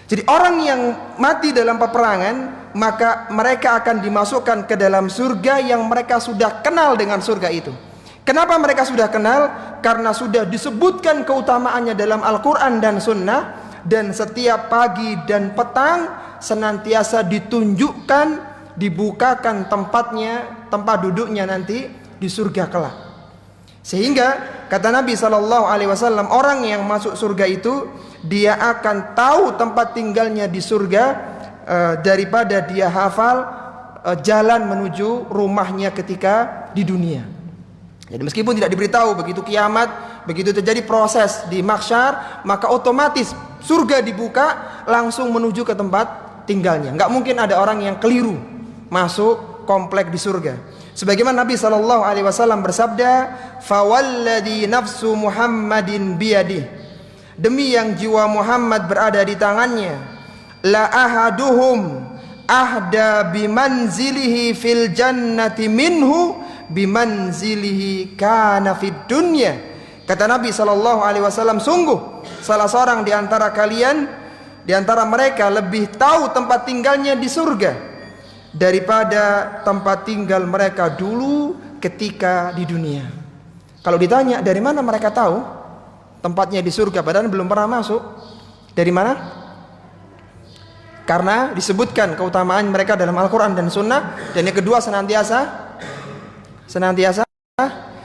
D: Jadi orang yang mati dalam peperangan, maka mereka akan dimasukkan ke dalam surga yang mereka sudah kenal dengan surga itu. Kenapa mereka sudah kenal? Karena sudah disebutkan keutamaannya dalam Al-Quran dan Sunnah. Dan setiap pagi dan petang senantiasa ditunjukkan, dibukakan tempatnya, tempat duduknya nanti di surga kelak. Sehingga kata Nabi SAW, orang yang masuk surga itu dia akan tahu tempat tinggalnya di surga daripada dia hafal jalan menuju rumahnya ketika di dunia. Jadi meskipun tidak diberitahu, begitu kiamat, begitu terjadi proses di mahsyar, maka otomatis surga dibuka langsung menuju ke tempat tinggalnya. Enggak mungkin ada orang yang keliru masuk komplek di surga. Sebagaimana Nabi SAW bersabda, "Fawalladhi nafsu Muhammadin biyadih." Demi yang jiwa Muhammad berada di tangannya, la ahaduhum ahda bimanzilihi fil jannati minhu bimanzilihi kana fid dunya. Kata Nabi SAW, sungguh salah seorang di antara kalian, di antara mereka lebih tahu tempat tinggalnya di surga daripada tempat tinggal mereka dulu ketika di dunia. Kalau ditanya dari mana mereka tahu tempatnya di surga padahal belum pernah masuk, dari mana? Karena disebutkan keutamaan mereka dalam Al-Quran dan Sunnah. Dan yang kedua senantiasa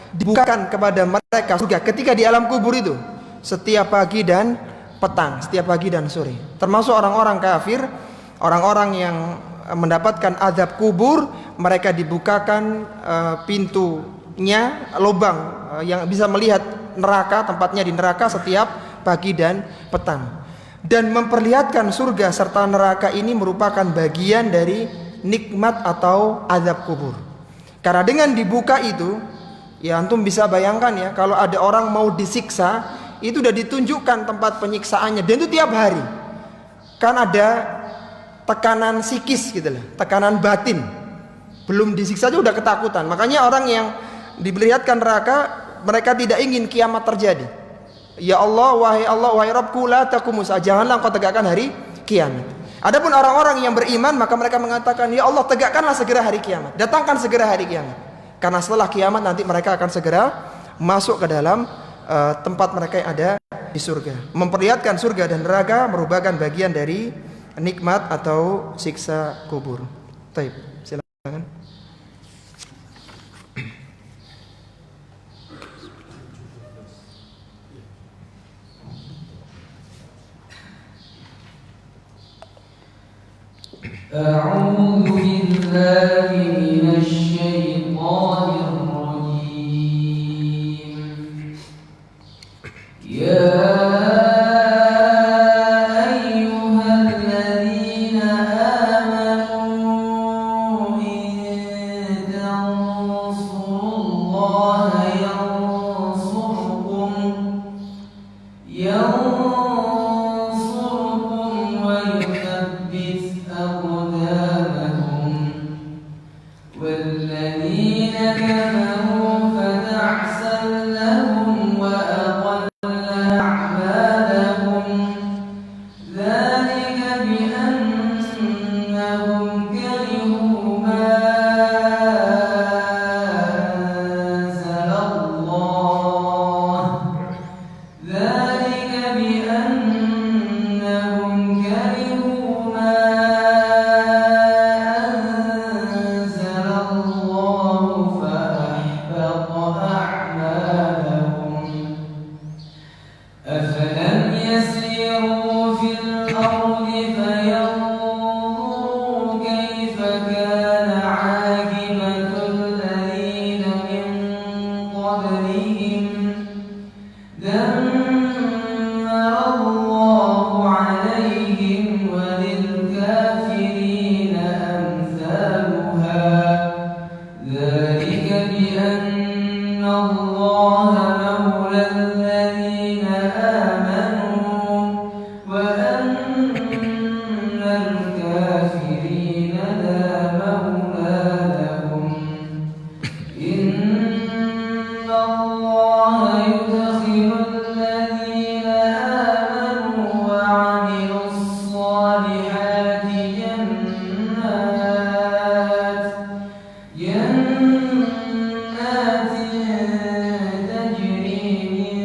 D: dibukakan kepada mereka surga ketika di alam kubur itu, setiap pagi dan petang, setiap pagi dan sore. Termasuk orang-orang kafir, orang-orang yang mendapatkan azab kubur, mereka dibukakan pintu lubang yang bisa melihat neraka, tempatnya di neraka setiap pagi dan petang. Dan memperlihatkan surga serta neraka ini merupakan bagian dari nikmat atau azab kubur. Karena dengan dibuka itu, ya antum bisa bayangkan ya, kalau ada orang mau disiksa, itu sudah ditunjukkan tempat penyiksaannya, dan itu tiap hari. Kan ada tekanan psikis gitu lah, tekanan batin. Belum disiksa aja udah ketakutan. Makanya orang yang diperlihatkan neraka, mereka tidak ingin kiamat terjadi. Ya Allah, wahai Rabbku, la taqumus, janganlah engkau tegakkan hari kiamat. Adapun orang-orang yang beriman, maka mereka mengatakan, ya Allah, tegakkanlah segera hari kiamat, datangkan segera hari kiamat. Karena setelah kiamat nanti mereka akan segera masuk ke dalam tempat mereka yang ada di surga. Memperlihatkan surga dan neraka merupakan bagian dari nikmat atau siksa kubur. Baik, silakan.
E: أعوذ بالله من الشيطان الرجيم يا أيها الذين آمنوا إن تنصروا الله ينصركم ويثبت أقدامكم والذين كفروا فتعسا لهم وأضل أعمالهم ذلك بأنهم كرهوا ما أنزل الله ذلك بأنهم كرهوا ما أنزل الله فأحبط أعمالهم أفلم يسيروا في الأرض فينظروا كيف كان عاقبة الذين من قبلهم دمر الله عليهم وللكافرين أمثالها ذلك بأن الله مولى الذين آمنوا وأن الكافرين لا مولى لهم إن الله يدخل الذين آمنوا وعملوا الصالحات جنات تجري من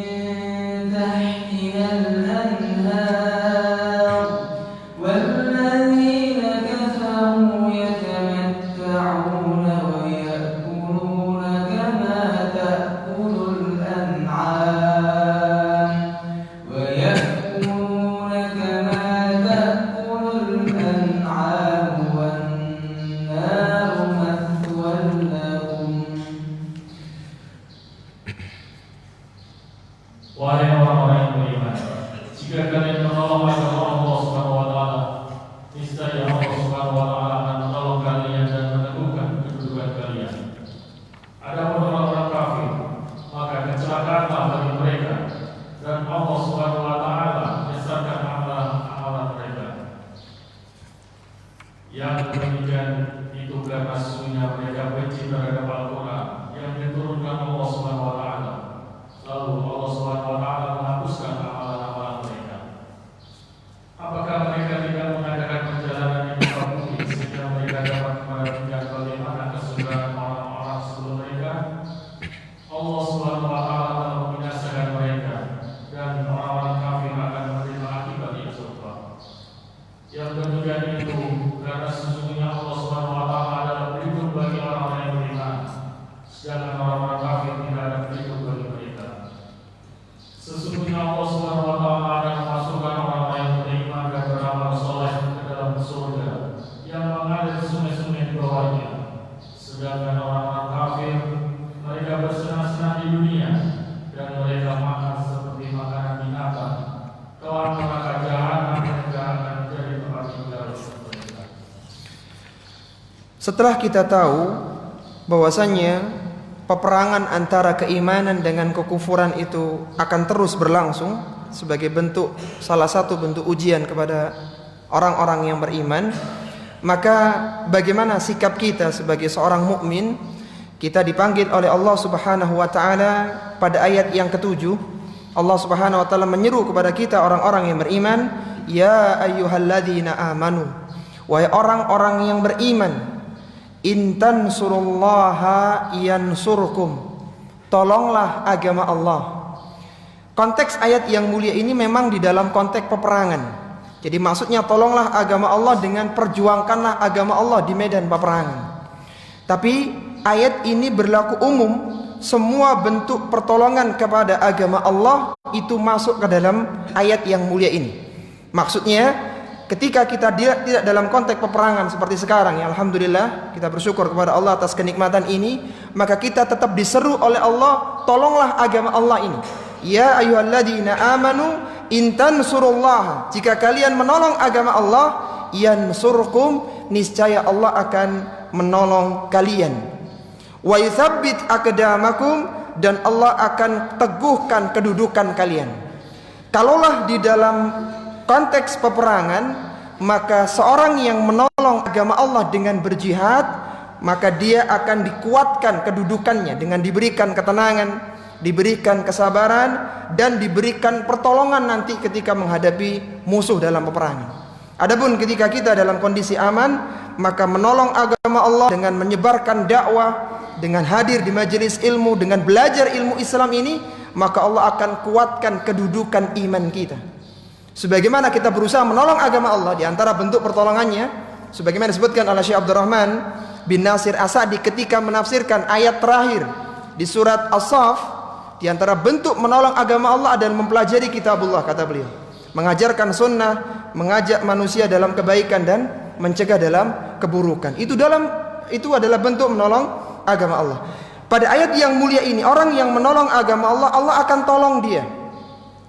D: Setelah kita tahu bahwasanya peperangan antara keimanan dengan kekufuran itu akan terus berlangsung sebagai salah satu bentuk ujian kepada orang-orang yang beriman, maka bagaimana sikap kita sebagai seorang mukmin? Kita dipanggil oleh Allah Subhanahu wa taala pada ayat yang ke-7. Allah Subhanahu wa taala menyeru kepada kita orang-orang yang beriman, ya ayyuhalladzina amanu, wahai orang-orang yang beriman, in tansurullaha yansurkum, tolonglah agama Allah. Konteks ayat yang mulia ini memang di dalam konteks peperangan. Jadi maksudnya tolonglah agama Allah dengan perjuangkanlah agama Allah di medan peperangan. Tapi ayat ini berlaku umum, semua bentuk pertolongan kepada agama Allah itu masuk ke dalam ayat yang mulia ini. Maksudnya ketika kita tidak dalam konteks peperangan seperti sekarang, ya alhamdulillah kita bersyukur kepada Allah atas kenikmatan ini, maka kita tetap diseru oleh Allah, tolonglah agama Allah ini. Ya ayyuhalladzina amanu in tansurullah, jika kalian menolong agama Allah, yansurkum, niscaya Allah akan menolong kalian. Wa yutsabbit aqdamakum, dan Allah akan teguhkan kedudukan kalian. Kalaulah di dalam konteks peperangan, maka seorang yang menolong agama Allah dengan berjihad, maka dia akan dikuatkan kedudukannya dengan diberikan ketenangan, diberikan kesabaran, dan diberikan pertolongan nanti ketika menghadapi musuh dalam peperangan. Adapun ketika kita dalam kondisi aman, maka menolong agama Allah dengan menyebarkan dakwah, dengan hadir di majelis ilmu, dengan belajar ilmu Islam ini, maka Allah akan kuatkan kedudukan iman kita. Sebagaimana kita berusaha menolong agama Allah, di antara bentuk pertolongannya sebagaimana disebutkan oleh Syekh Abdurrahman bin Nasir As-Sa'di ketika menafsirkan ayat terakhir di surat As-Saff, di antara bentuk menolong agama Allah adalah mempelajari kitabullah, kata beliau, mengajarkan sunnah, mengajak manusia dalam kebaikan dan mencegah dalam keburukan. Itu adalah bentuk menolong agama Allah. Pada ayat yang mulia ini, orang yang menolong agama Allah, Allah akan tolong dia.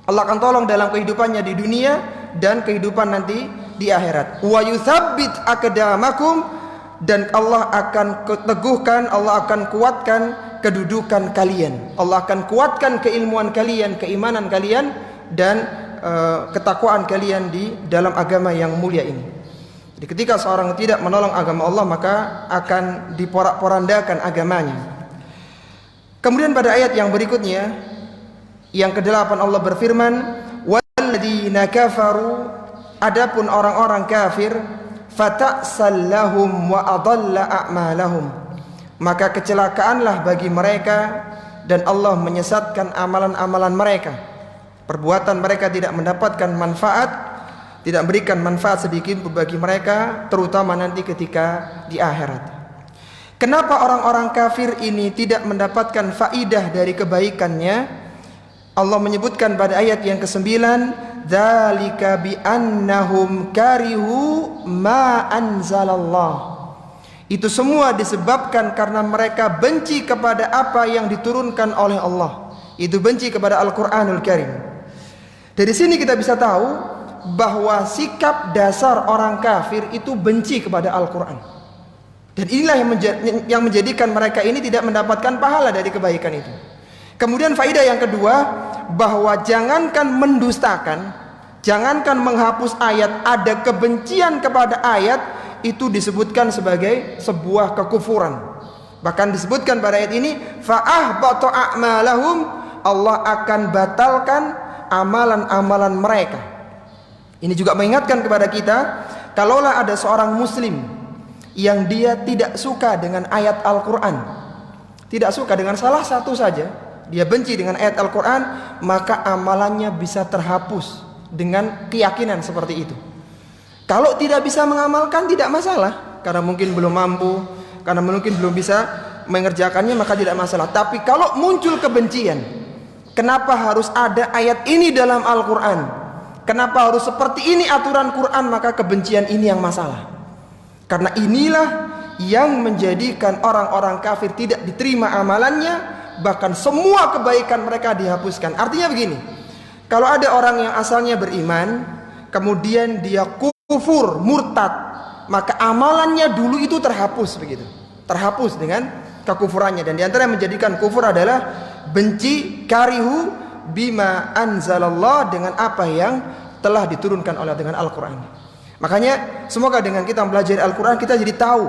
D: Allah akan tolong dalam kehidupannya di dunia dan kehidupan nanti di akhirat. Wa yutsabbit aqdamakum, dan Allah akan teguhkan, Allah akan kuatkan kedudukan kalian. Allah akan kuatkan keilmuan kalian, keimanan kalian, dan ketakwaan kalian di dalam agama yang mulia ini. Jadi ketika seorang tidak menolong agama Allah, maka akan diporak-porandakan agamanya. Kemudian pada ayat yang berikutnya, yang ke-8, Allah berfirman, walladzina kafaru, adapun orang-orang kafir, fata'sal lahum wa adalla a'malahum, maka kecelakaanlah bagi mereka dan Allah menyesatkan amalan-amalan mereka. Perbuatan mereka tidak mendapatkan manfaat, tidak memberikan manfaat sedikit bagi mereka, terutama nanti ketika di akhirat. Kenapa orang-orang kafir ini tidak mendapatkan faidah dari kebaikannya? Allah menyebutkan pada ayat yang ke-9, dzalika bi annahum karihu ma anzalallah. Itu semua disebabkan karena mereka benci kepada apa yang diturunkan oleh Allah. Itu benci kepada Al-Qur'anul Karim. Dari sini kita bisa tahu bahwa sikap dasar orang kafir itu benci kepada Al-Quran. Dan inilah yang menjadikan mereka ini tidak mendapatkan pahala dari kebaikan itu. Kemudian faedah yang kedua, bahwa jangankan mendustakan, jangankan menghapus ayat, ada kebencian kepada ayat, itu disebutkan sebagai sebuah kekufuran. Bahkan disebutkan pada ayat ini, fa'ahbata a'malahum, Allah akan batalkan amalan-amalan mereka. Ini juga mengingatkan kepada kita, kalaulah ada seorang muslim yang dia tidak suka dengan ayat Al-Quran, tidak suka dengan salah satu saja, dia benci dengan ayat Al-Quran, maka amalannya bisa terhapus dengan keyakinan seperti itu. Kalau tidak bisa mengamalkan tidak masalah, karena mungkin belum mampu, karena mungkin belum bisa mengerjakannya, maka tidak masalah. Tapi kalau muncul kebencian, kenapa harus ada ayat ini dalam Al-Quran, kenapa harus seperti ini aturan Quran, maka kebencian ini yang masalah. Karena inilah yang menjadikan orang-orang kafir tidak diterima amalannya, bahkan semua kebaikan mereka dihapuskan. Artinya begini, kalau ada orang yang asalnya beriman, kemudian dia kufur, murtad, maka amalannya dulu itu terhapus begitu. Terhapus dengan kekufurannya. Dan di antara yang menjadikan kufur adalah benci karihu bima anzalallah, dengan apa yang telah diturunkan oleh dengan Al-Quran. Makanya semoga dengan kita mempelajari Al-Quran kita jadi tahu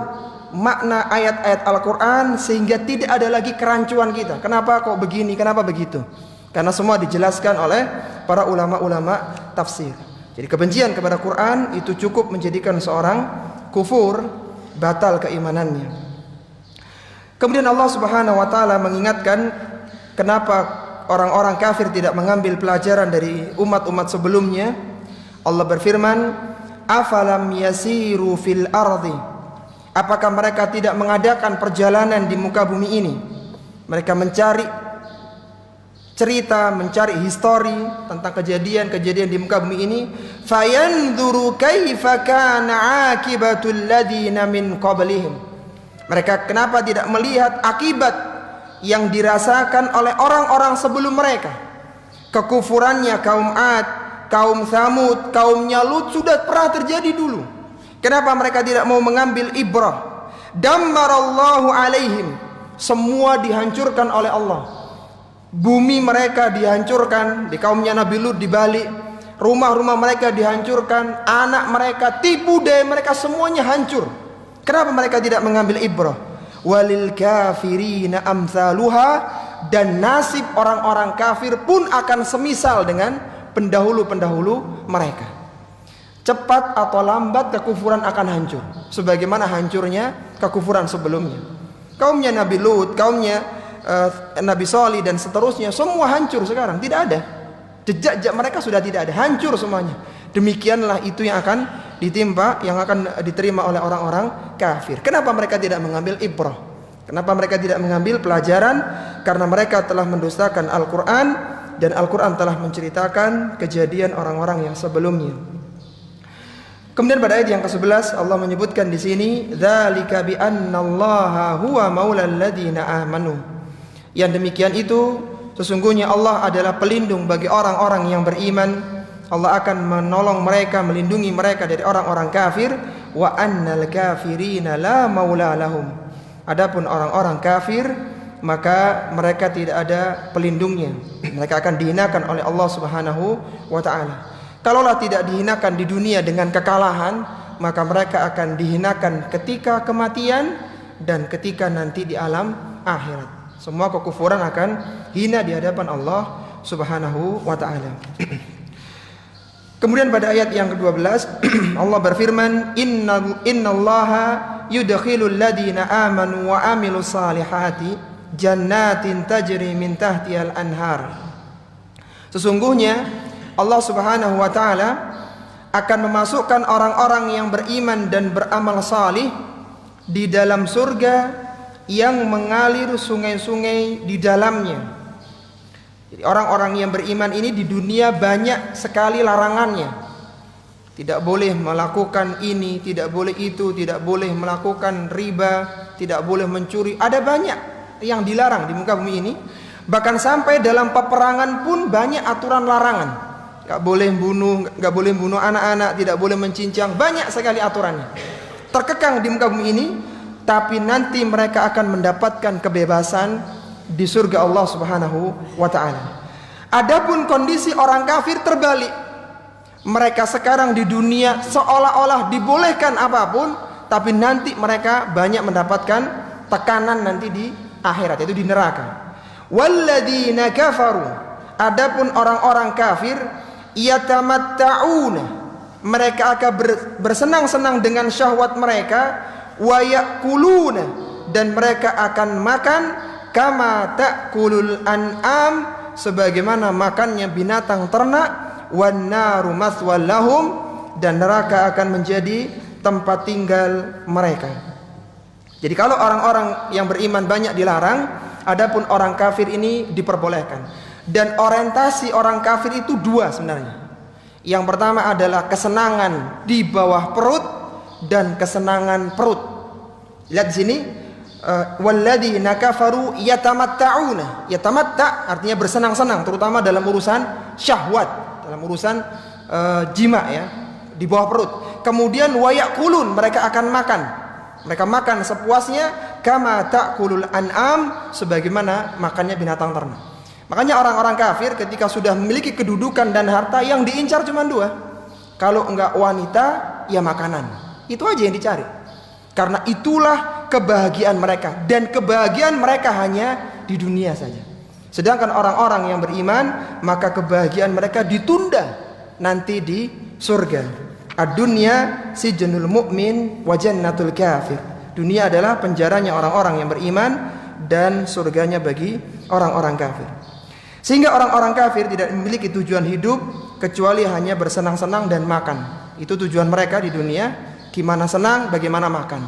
D: makna ayat-ayat Al-Quran, sehingga tidak ada lagi kerancuan kita. Kenapa kok begini, kenapa begitu? Karena semua dijelaskan oleh para ulama-ulama tafsir. Jadi kebencian kepada Quran itu cukup menjadikan seorang kufur, batal keimanannya. Kemudian Allah Subhanahu wa taala mengingatkan kenapa orang-orang kafir tidak mengambil pelajaran dari umat-umat sebelumnya. Allah berfirman, "Afalam yasiru fil ardi?" Apakah mereka tidak mengadakan perjalanan di muka bumi ini? Mereka mencari cerita, mencari histori tentang kejadian-kejadian di muka bumi ini. Fayanzuru kaifa kana akibatul ladina min qablihim. Mereka kenapa tidak melihat akibat yang dirasakan oleh orang-orang sebelum mereka? Kekufurannya kaum Ad, kaum Tsamud, kaumnya Lut sudah pernah terjadi dulu. Kenapa mereka tidak mau mengambil ibrah? Dammarallahu alaihim. Semua dihancurkan oleh Allah. Bumi mereka dihancurkan, di kaumnya Nabi Lut dibalik. Rumah-rumah mereka dihancurkan, anak mereka, tipu daya mereka semuanya hancur. Kenapa mereka tidak mengambil ibrah? Walil kafirina amsaluha, dan nasib orang-orang kafir pun akan semisal dengan pendahulu-pendahulu mereka. Cepat atau lambat kekufuran akan hancur, sebagaimana hancurnya kekufuran sebelumnya. Kaumnya Nabi Lut, kaumnya Nabi Shalih dan seterusnya, semua hancur sekarang, tidak ada. Jejak-jejak mereka sudah tidak ada, hancur semuanya. Demikianlah itu yang akan ditimpa, yang akan diterima oleh orang-orang kafir. Kenapa mereka tidak mengambil ibrah? Kenapa mereka tidak mengambil pelajaran? Karena mereka telah mendustakan Al-Quran, dan Al-Quran telah menceritakan kejadian orang-orang yang sebelumnya. Kemudian pada ayat yang ke-11 Allah menyebutkan di sini, dzalika bi annallaha huwa maulal ladzina amanu. Yang demikian itu sesungguhnya Allah adalah pelindung bagi orang-orang yang beriman. Allah akan menolong mereka, melindungi mereka dari orang-orang kafir. Wa annal kafirina la maula lahum. Adapun orang-orang kafir, maka mereka tidak ada pelindungnya. Mereka akan dihinakan oleh Allah Subhanahu wa taala. Kalaulah tidak dihinakan di dunia dengan kekalahan, maka mereka akan dihinakan ketika kematian dan ketika nanti di alam akhirat. Semua kekufuran akan hina di hadapan Allah Subhanahu wa taala. Kemudian pada ayat yang ke-12 Allah berfirman, innallaha yudkhilul ladina amanu wa amilus salihati jannatin tajri min tahtihal anhar. Sesungguhnya Allah Subhanahu wa taala akan memasukkan orang-orang yang beriman dan beramal salih di dalam surga yang mengalir sungai-sungai di dalamnya. Jadi orang-orang yang beriman ini di dunia banyak sekali larangannya. Tidak boleh melakukan ini, tidak boleh itu, tidak boleh melakukan riba, tidak boleh mencuri. Ada banyak yang dilarang di muka bumi ini. Bahkan sampai dalam peperangan pun banyak aturan larangan. Gak boleh bunuh anak-anak, tidak boleh mencincang, banyak sekali aturannya. Terkekang di muka bumi ini, tapi nanti mereka akan mendapatkan kebebasan di surga Allah Subhanahu wa taala. Adapun kondisi orang kafir terbalik. Mereka sekarang di dunia seolah-olah dibolehkan apapun, tapi nanti mereka banyak mendapatkan tekanan nanti di akhirat, yaitu di neraka. Walladzina kafaru, adapun orang-orang kafir, yatamatta'una, mereka akan bersenang-senang dengan syahwat mereka, wa yakuluna, dan mereka akan makan kama ta'kulul an'am, sebagaimana makannya binatang ternak, wan naru maswal lahum, dan neraka akan menjadi tempat tinggal mereka. Jadi kalau orang-orang yang beriman banyak dilarang, adapun orang kafir ini diperbolehkan. Dan orientasi orang kafir itu dua sebenarnya. Yang pertama adalah kesenangan di bawah perut dan kesenangan perut. Lihat di sini, walladzina kafaru yatamatta'una. Yatamatta' artinya bersenang-senang, terutama dalam urusan syahwat, dalam urusan jima ya, di bawah perut. Kemudian wayakulun, mereka akan makan. Mereka makan sepuasnya, kama ta'kulul an'am, sebagaimana makannya binatang ternak. Makanya orang-orang kafir ketika sudah memiliki kedudukan dan harta, yang diincar cuma dua. Kalau enggak wanita, ya makanan. Itu aja yang dicari. Karena itulah kebahagiaan mereka, dan kebahagiaan mereka hanya di dunia saja. Sedangkan orang-orang yang beriman, maka kebahagiaan mereka ditunda nanti di surga. Ad-dunya sijnul mu'min wa jannatul kafir. Dunia adalah penjaranya orang-orang yang beriman dan surganya bagi orang-orang kafir. Sehingga orang-orang kafir tidak memiliki tujuan hidup kecuali hanya bersenang-senang dan makan. Itu tujuan mereka di dunia, gimana senang, bagaimana makan.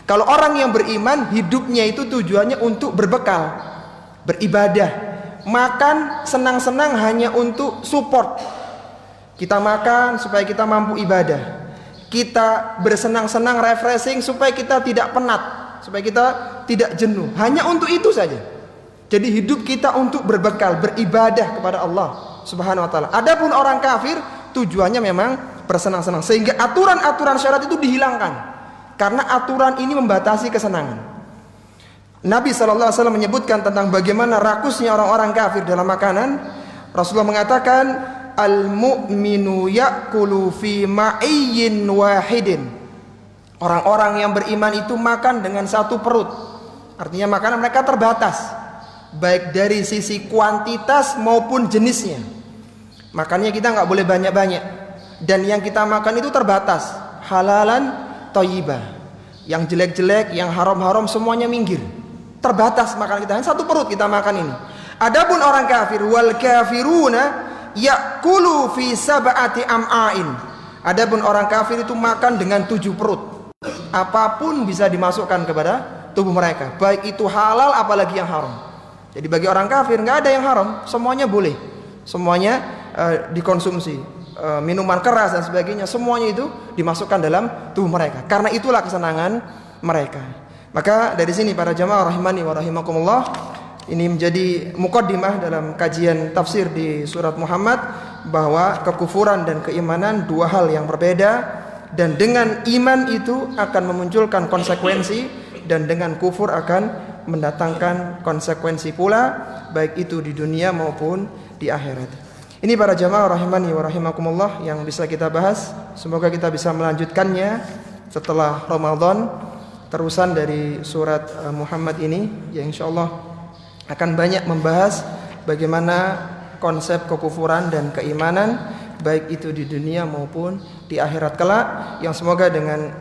D: Kalau orang yang beriman, hidupnya itu tujuannya untuk berbekal, beribadah. Makan, senang-senang hanya untuk support. Kita makan supaya kita mampu ibadah. Kita bersenang-senang, refreshing supaya kita tidak penat, supaya kita tidak jenuh. Hanya untuk itu saja. Jadi hidup kita untuk berbekal, beribadah kepada Allah Subhanahu wa taala. Adapun orang kafir tujuannya memang bersenang-senang, sehingga aturan-aturan syariat itu dihilangkan. Karena aturan ini membatasi kesenangan. Nabi SAW menyebutkan tentang bagaimana rakusnya orang-orang kafir dalam makanan. Rasulullah mengatakan, al-mu'minu ya'kulu fi ma'iyyin wahidin. Orang-orang yang beriman itu makan dengan satu perut. Artinya makanan mereka terbatas, baik dari sisi kuantitas maupun jenisnya. Makannya kita nggak boleh banyak-banyak. Dan yang kita makan itu terbatas, halalan thayyibah. Yang jelek-jelek, yang haram-haram semuanya minggir. Terbatas makan kita, hanya satu perut kita makan ini. Adapun orang kafir, wal kafiruna ya'kulu fi sab'ati am'ain. Adapun orang kafir itu makan dengan 7 perut. Apapun bisa dimasukkan kepada tubuh mereka, baik itu halal apalagi yang haram. Jadi bagi orang kafir nggak ada yang haram, semuanya boleh, semuanya dikonsumsi. Minuman keras dan sebagainya, semuanya itu dimasukkan dalam tubuh mereka. Karena itulah kesenangan mereka. Maka dari sini para jamaah rahimani wa rahimakumullah, ini menjadi mukaddimah dalam kajian tafsir di surat Muhammad, bahwa kekufuran dan keimanan dua hal yang berbeda, dan dengan iman itu akan memunculkan konsekuensi, dan dengan kufur akan mendatangkan konsekuensi pula, baik itu di dunia maupun di akhirat. Ini para jamaah rahimani wa rahimakumullah yang bisa kita bahas. Semoga kita bisa melanjutkannya setelah Ramadan, terusan dari surat Muhammad ini, yang insyaallah akan banyak membahas bagaimana konsep kekufuran dan keimanan, baik itu di dunia maupun di akhirat kelak, yang semoga dengan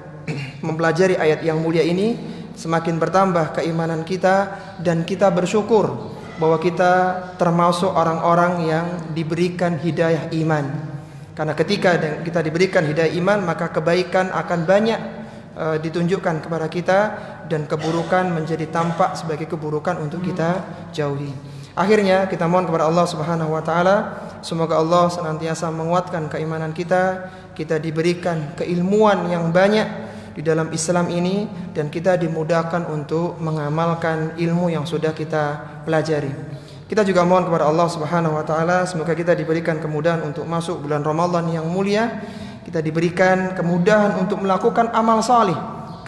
D: mempelajari ayat yang mulia ini semakin bertambah keimanan kita, dan kita bersyukur bahwa kita termasuk orang-orang yang diberikan hidayah iman. Karena ketika kita diberikan hidayah iman, maka kebaikan akan banyak ditunjukkan kepada kita, dan keburukan menjadi tampak sebagai keburukan untuk kita jauhi. Akhirnya kita mohon kepada Allah Subhanahu wa taala, semoga Allah senantiasa menguatkan keimanan kita, kita diberikan keilmuan yang banyak di dalam Islam ini, dan kita dimudahkan untuk mengamalkan ilmu yang sudah kita pelajari. Kita juga mohon kepada Allah Subhanahu wa taala, semoga kita diberikan kemudahan untuk masuk bulan Ramadan yang mulia. Kita diberikan kemudahan untuk melakukan amal salih,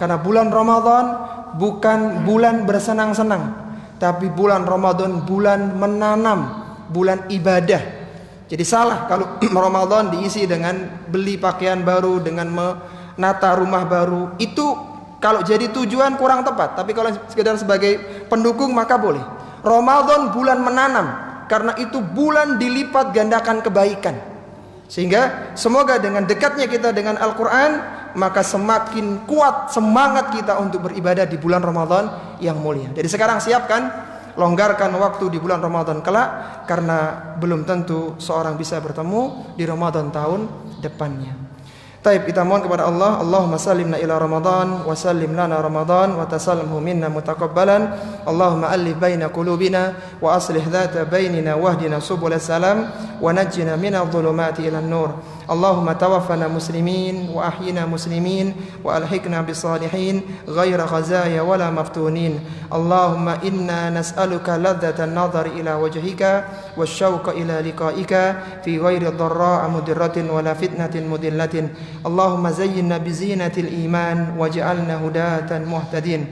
D: karena bulan Ramadan bukan bulan bersenang-senang, tapi bulan Ramadan bulan menanam, bulan ibadah. Jadi salah kalau Ramadan diisi dengan beli pakaian baru, dengan menata rumah baru. Itu kalau jadi tujuan kurang tepat, tapi kalau sekedar sebagai pendukung maka boleh. Ramadan bulan menanam, karena itu bulan dilipat gandakan kebaikan. Sehingga semoga dengan dekatnya kita dengan Al-Quran, maka semakin kuat semangat kita untuk beribadah di bulan Ramadan yang mulia. Jadi sekarang siapkan, longgarkan waktu di bulan Ramadan kelak, karena belum tentu seorang bisa bertemu di Ramadan tahun depannya. Taib, kita mohon kepada Allah, Allahumma sallimna ila Ramadan wa sallim lana Ramadan wa tasallimhu minna mutaqabbalan. Allahumma alif baina qulubina wa aslih dhata bainina wahdina subul salam wa najjina minadh dhulumati ila an-nur. اللهم توفنا مسلمين وأحينا مسلمين وألحقنا بالصالحين غير خزايا ولا مفتونين. اللهم إنا نسألك لذة النظر إلى وجهك والشوق إلى لقائك في غير ضراء مضرة ولا فتنة مضلة. اللهم زينا بزينة الإيمان واجعلنا هداة مهتدين.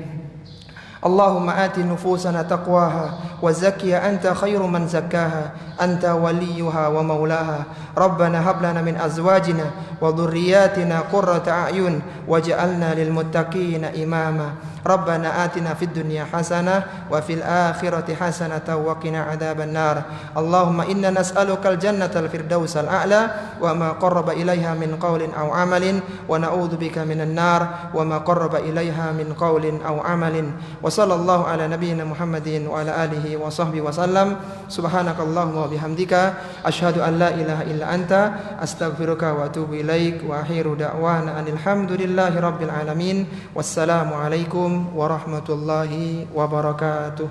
D: اللهم آت نفوسنا تقواها وزكها أنت خير من زكاها أنت وليها ومولاها. ربنا هب لنا من أزواجنا وذرياتنا قرة أعين واجعلنا للمتقين إماما. ربنا آتنا في الدنيا حسنة وفي الآخرة حسنة وقنا عذاب النار. اللهم إنا نسألك الجنة الفردوس الأعلى وما قرب إليها من قول أو عمل ونعوذ بك من النار وما قرب إليها من قول أو عمل. وصلى الله على نبينا محمد وعلى آله وصحبه وسلم. سبحانك اللهم وبحمدك أشهد أن لا إله إلا أنت أستغفرك وأتوب إليك وآخر دعوانا أن الحمد لله رب العالمين. والسلام عليكم warahmatullahi wabarakatuh.